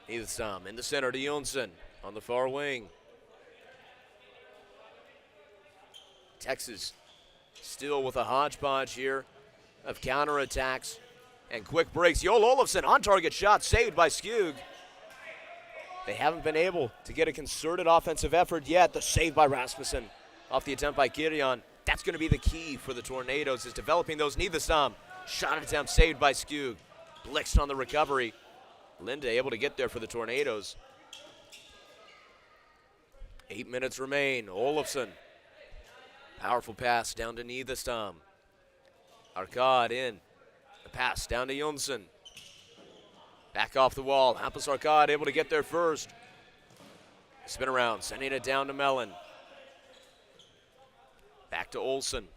Niederstam in the center to Jonsson on the far wing. Texas still with a hodgepodge here of counterattacks and quick breaks. Joel Olofsson on target shot saved by Skug. They haven't been able to get a concerted offensive effort yet. The save by Rasmussen off the attempt by Kirian. That's going to be the key for the Tornadoes, is developing those. Niederstam shot attempt saved by Skug. Blixt on the recovery. Linda able to get there for the Tornadoes. 8 minutes remain. Olofsson. Powerful pass down to Niederstam. Arkad in. The pass down to Jonsson. Back off the wall. Hampus Arkad able to get there first. Spin around, sending it down to Mellon. Back to Olsen.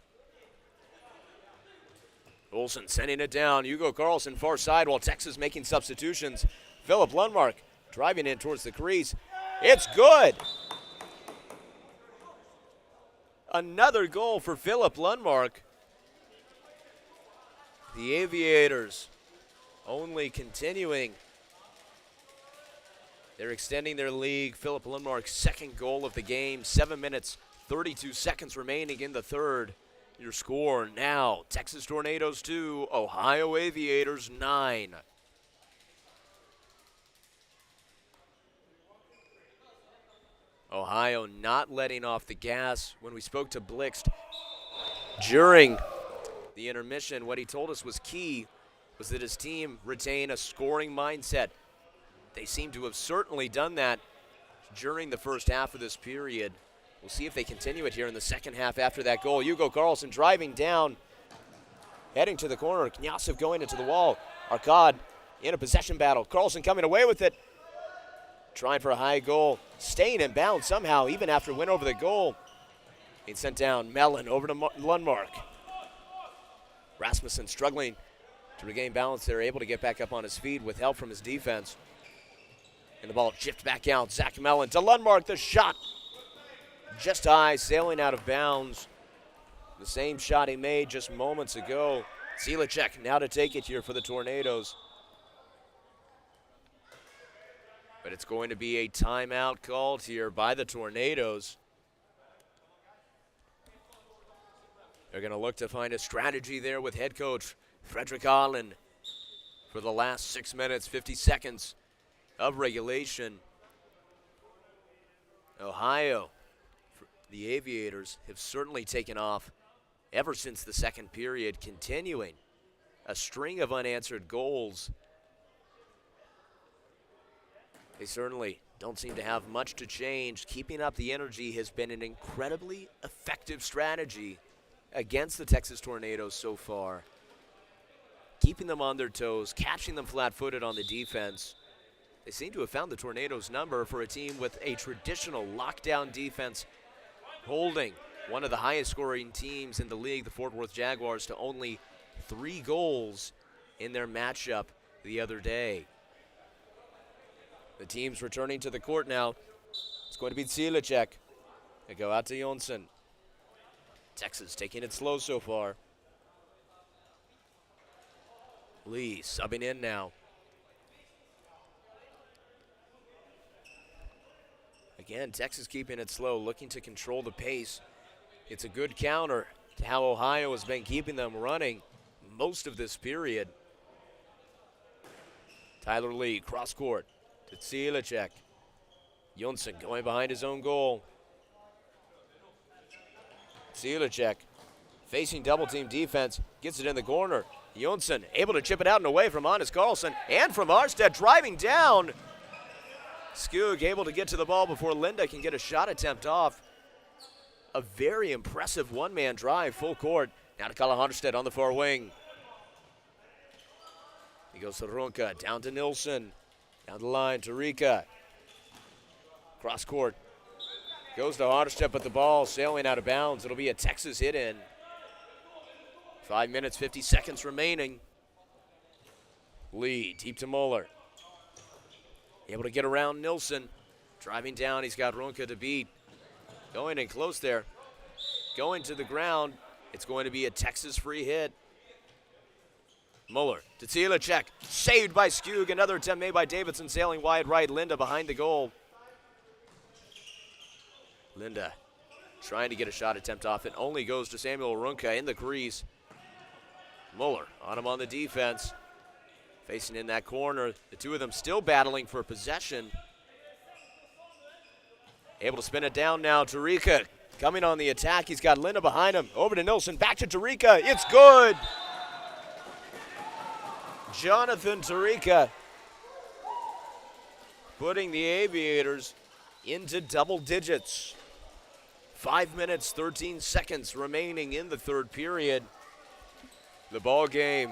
Olsen sending it down. Hugo Carlson far side while Texas making substitutions. Philip Lundmark driving in towards the crease. It's good. Another goal for Philip Lundmark. The Aviators only continuing. They're extending their lead. Philip Lundmark's second goal of the game. 7 minutes, 32 seconds remaining in the third. Your score now, Texas Tornadoes 2, Ohio Aviators 9. Ohio not letting off the gas. When we spoke to Blixt during the intermission, what he told us was key was that his team retain a scoring mindset. They seem to have certainly done that during the first half of this period. We'll see if they continue it here in the second half after that goal. Hugo Carlson driving down, heading to the corner. Knyazov going into the wall. Arcad in a possession battle. Carlson coming away with it. Trying for a high goal. Staying in bounds somehow, even after win over the goal. Being sent down. Mellon over to Lundmark. Rasmussen struggling to regain balance there, able to get back up on his feet with help from his defense. And the ball chipped back out. Zach Mellon to Lundmark, the shot. Just high, sailing out of bounds. The same shot he made just moments ago. Zilicek now to take it here for the Tornadoes. But it's going to be a timeout called here by the Tornadoes. They're going to look to find a strategy there with head coach Frederick Allen for the last 6 minutes, 50 seconds of regulation. Ohio, the Aviators, have certainly taken off ever since the second period, continuing a string of unanswered goals. They certainly don't seem to have much to change. Keeping up the energy has been an incredibly effective strategy against the Texas Tornadoes so far. Keeping them on their toes, catching them flat-footed on the defense. They seem to have found the Tornadoes' number for a team with a traditional lockdown defense, holding one of the highest scoring teams in the league, the Fort Worth Jaguars, to only 3 goals in their matchup the other day. The team's returning to the court now. It's going to be Zilicek. They go out to Jonsson. Texas taking it slow so far. Lee subbing in now. Again, Texas keeping it slow, looking to control the pace. It's a good counter to how Ohio has been keeping them running most of this period. Tyler Lee, cross court to Zilicek. Jonsson going behind his own goal. Zilicek facing double-team defense, gets it in the corner. Jonsson able to chip it out and away from Hannes Carlson and from Arstead driving down. Skug able to get to the ball before Linda can get a shot attempt off. A very impressive one-man drive, full court. Now to Kalle Hanstead on the far wing. He goes to Runka, down to Nilsson. Down the line to Rika. Cross court. Goes to Hanstead, but the ball sailing out of bounds. It'll be a Texas hit in. 5 minutes, 50 seconds remaining. Lee, deep to Muller. Able to get around Nilsson. Driving down, he's got Runka to beat. Going in close there. Going to the ground. It's going to be a Texas free hit. Muller to Zilicek. Saved by Skug. Another attempt made by Davidson, sailing wide right. Linda behind the goal. Linda trying to get a shot attempt off. It only goes to Samuel Runka in the crease. Muller on him on the defense. Facing in that corner. The two of them still battling for possession. Able to spin it down now. Tarika coming on the attack. He's got Linda behind him. Over to Nilsson. Back to Tarika. It's good. Jonathan Tarika putting the Aviators into double digits. 5 minutes, 13 seconds remaining in the third period. The ball game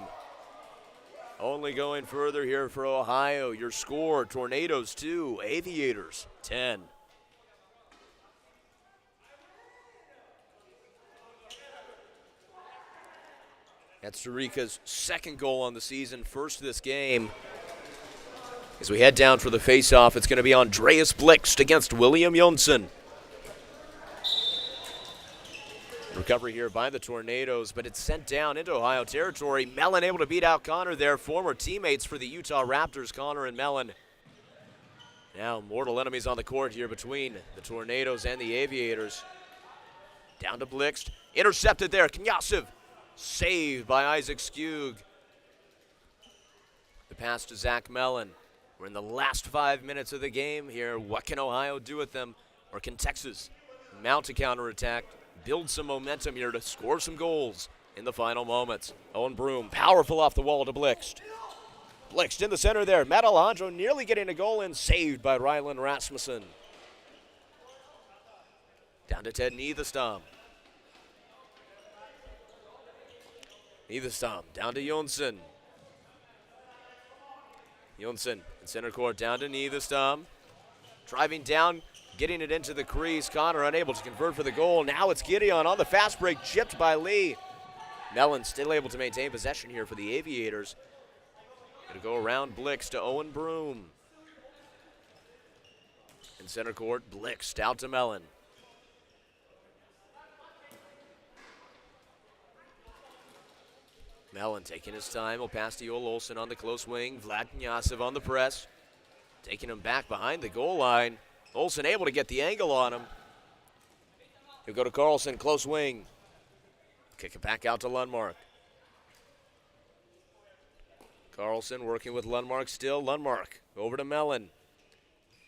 only going further here for Ohio. Your score, Tornadoes 2, Aviators 10. That's Tarika's second goal on the season, first this game. As we head down for the face-off, it's going to be Andreas Blixt against William Jonsson. Recovery here by the Tornadoes, but it's sent down into Ohio territory. Mellon able to beat out Connor there, former teammates for the Utah Raptors, Connor and Mellon. Now mortal enemies on the court here between the Tornadoes and the Aviators. Down to Blixt. Intercepted there. Knyasov. Saved by Isaac Skug. The pass to Zach Mellon. We're in the last 5 minutes of the game here. What can Ohio do with them? Or can Texas mount a counterattack, build some momentum here to score some goals in the final moments? Owen Broom, powerful off the wall to Blixt. Blixt in the center there. Matt Alejandro nearly getting a goal in, saved by Ryland Rasmussen. Down to Ted Niederstam. Niederstam down to Jonsson. Jonsson in center court, down to Niederstam. Driving down, getting it into the crease. Connor unable to convert for the goal. Now it's Gideon on the fast break, chipped by Lee. Mellon still able to maintain possession here for the Aviators. Going to go around Blixt to Owen Broom. In center court, Blixt out to Mellon. Mellon taking his time. Will pass to Joel Olsen on the close wing. Vlad Knyasov on the press. Taking him back behind the goal line. Olsen able to get the angle on him. He'll go to Carlson, close wing. Kick it back out to Lundmark. Carlson working with Lundmark still. Lundmark over to Mellon.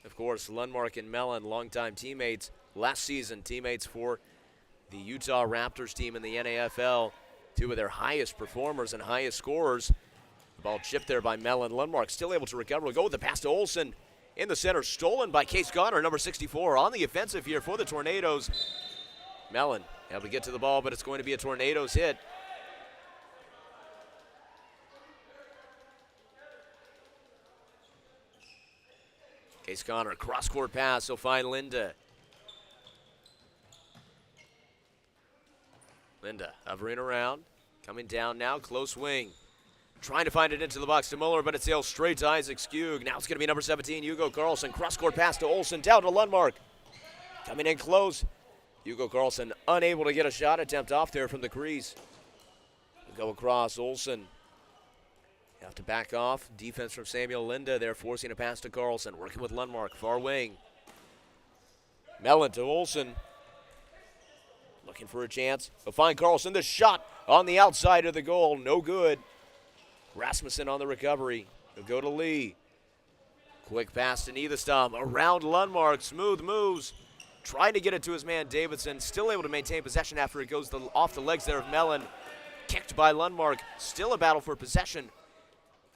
Of course, Lundmark and Mellon, longtime teammates. Last season, teammates for the Utah Raptors team in the NAFL. Two of their highest performers and highest scorers. The ball chipped there by Mellon. Lundmark still able to recover. We'll go with the pass to Olsen in the center. Stolen by Case Connor, number 64, on the offensive here for the Tornadoes. Mellon able to get to the ball, but it's going to be a Tornadoes hit. Case Connor, cross-court pass. He'll find Linda. Linda hovering around, coming down now, close wing. Trying to find it into the box to Muller, but it sails straight to Isaac Skug. Now it's going to be number 17, Hugo Carlson. Cross-court pass to Olsen, down to Lundmark. Coming in close. Hugo Carlson unable to get a shot attempt off there from the crease. We'll go across, Olsen. Have to back off. Defense from Samuel Linda there, forcing a pass to Carlson. Working with Lundmark, far wing. Mellon to Olsen. Looking for a chance. He'll find Carlson. The shot on the outside of the goal. No good. Rasmussen on the recovery. He'll go to Lee. Quick pass to Niederstam. Around Lundmark. Smooth moves. Trying to get it to his man Davidson. Still able to maintain possession after it goes off the legs there of Mellon. Kicked by Lundmark. Still a battle for possession.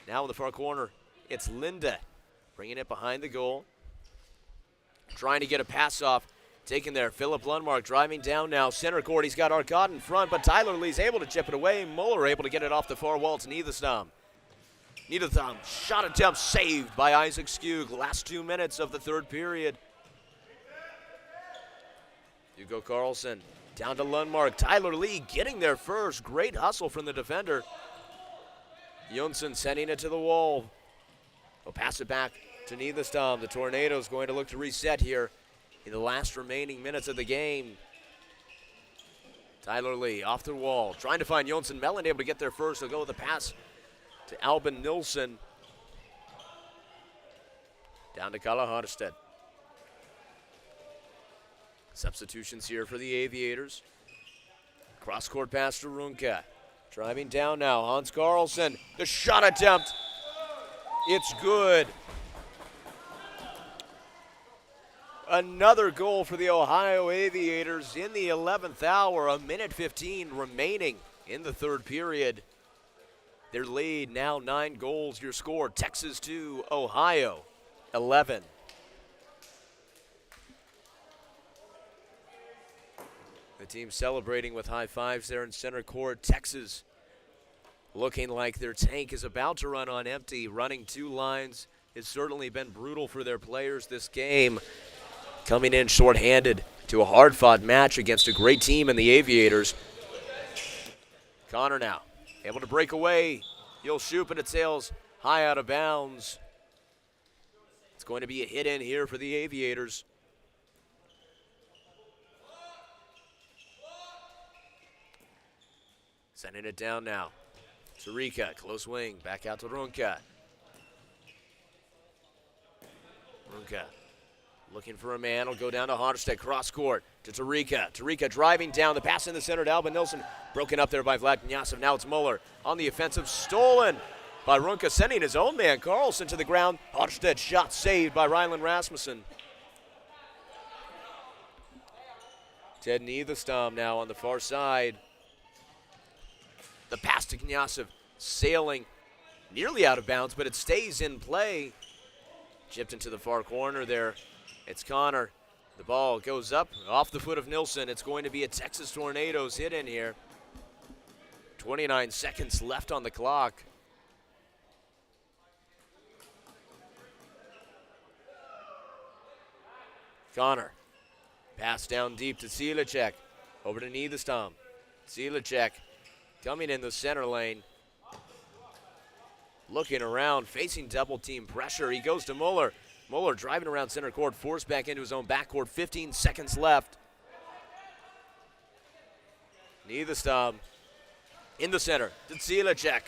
Now in the far corner, it's Linda. Bringing it behind the goal. Trying to get a pass off. Taken there, Philip Lundmark driving down now. Center court, he's got Arcot in front, but Tyler Lee's able to chip it away. Muller able to get it off the far wall to Niederstam. Niederstam, shot attempt saved by Isaac Skug. Last 2 minutes of the third period. Hugo Carlson, down to Lundmark. Tyler Lee getting there first. Great hustle from the defender. Jonsson sending it to the wall. He'll pass it back to Niederstam. The Tornadoes going to look to reset here in the last remaining minutes of the game. Tyler Lee off the wall, trying to find Jonsson. Mellon able to get there first. He'll go with a pass to Albin Nilsson. Down to Kalle Harstedt. Substitutions here for the Aviators. Cross-court pass to Runke. Driving down now, Hans Carlson. The shot attempt. It's good. Another goal for the Ohio Aviators in the 11th hour. 1:15 remaining in the third period. Their lead now 9 goals. Your score, Texas 2, Ohio 11. The team celebrating with high fives there in center court. Texas looking like their tank is about to run on empty. Running 2 lines has certainly been brutal for their players this game. Coming in shorthanded to a hard-fought match against a great team in the Aviators. Connor now able to break away. He'll shoot, but it sails high out of bounds. It's going to be a hit in here for the Aviators. Sending it down now. Sarika, close wing, back out to Runke. Runke Looking for a man. Will go down to Honderstedt. Cross court to Tarika. Tarika driving down. The pass in the center to Alba Nilsson. Broken up there by Vlad Knyazov. Now it's Muller on the offensive. Stolen by Runke. Sending his own man, Carlson, to the ground. Honderstedt shot saved by Ryland Rasmussen. Ted Niederstam now on the far side. The pass to Knyazov. Sailing nearly out of bounds, but it stays in play. Chipped into the far corner there. It's Connor. The ball goes up off the foot of Nilsson. It's going to be a Texas Tornadoes hit in here. 29 seconds left on the clock. Connor. Pass down deep to Silecek. Over to Niederstam. Silecek coming in the center lane. Looking around, facing double team pressure. He goes to Muller. Muller driving around center court, forced back into his own backcourt. 15 seconds left. Niederstam in the center to Silecek.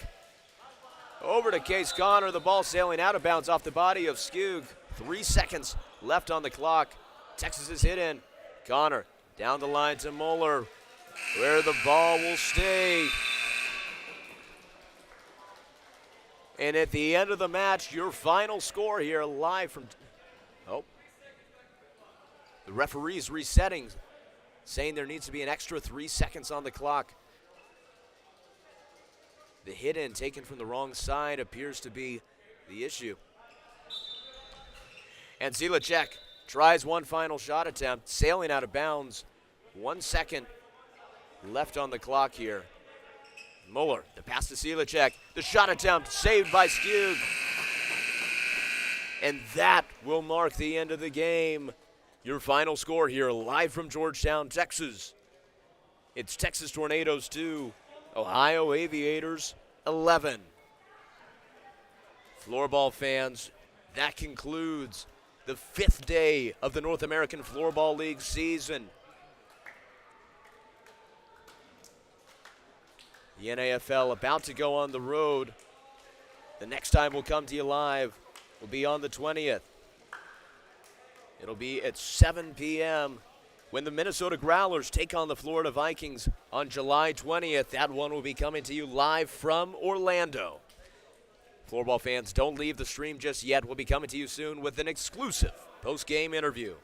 Over to Case Connor. The ball sailing out of bounds off the body of Skug. 3 seconds left on the clock. Texas is hit in. Connor down the line to Muller, where the ball will stay. And at the end of the match, your final score here live from, the referee's resetting, saying there needs to be an extra 3 seconds on the clock. The hit in taken from the wrong side appears to be the issue. And Silecek tries one final shot attempt, sailing out of bounds. 1 second left on the clock here. Muller, the pass to Silecek, the shot attempt saved by Skug. And that will mark the end of the game. Your final score here live from Georgetown, Texas. It's Texas Tornadoes 2, Ohio Aviators 11. Floorball fans, that concludes the 5th day of the North American Floorball League season. The NAFL about to go on the road. The next time we'll come to you live will be on the 20th. It'll be at 7 p.m. when the Minnesota Growlers take on the Florida Vikings on July 20th. That one will be coming to you live from Orlando. Floorball fans, don't leave the stream just yet. We'll be coming to you soon with an exclusive post-game interview.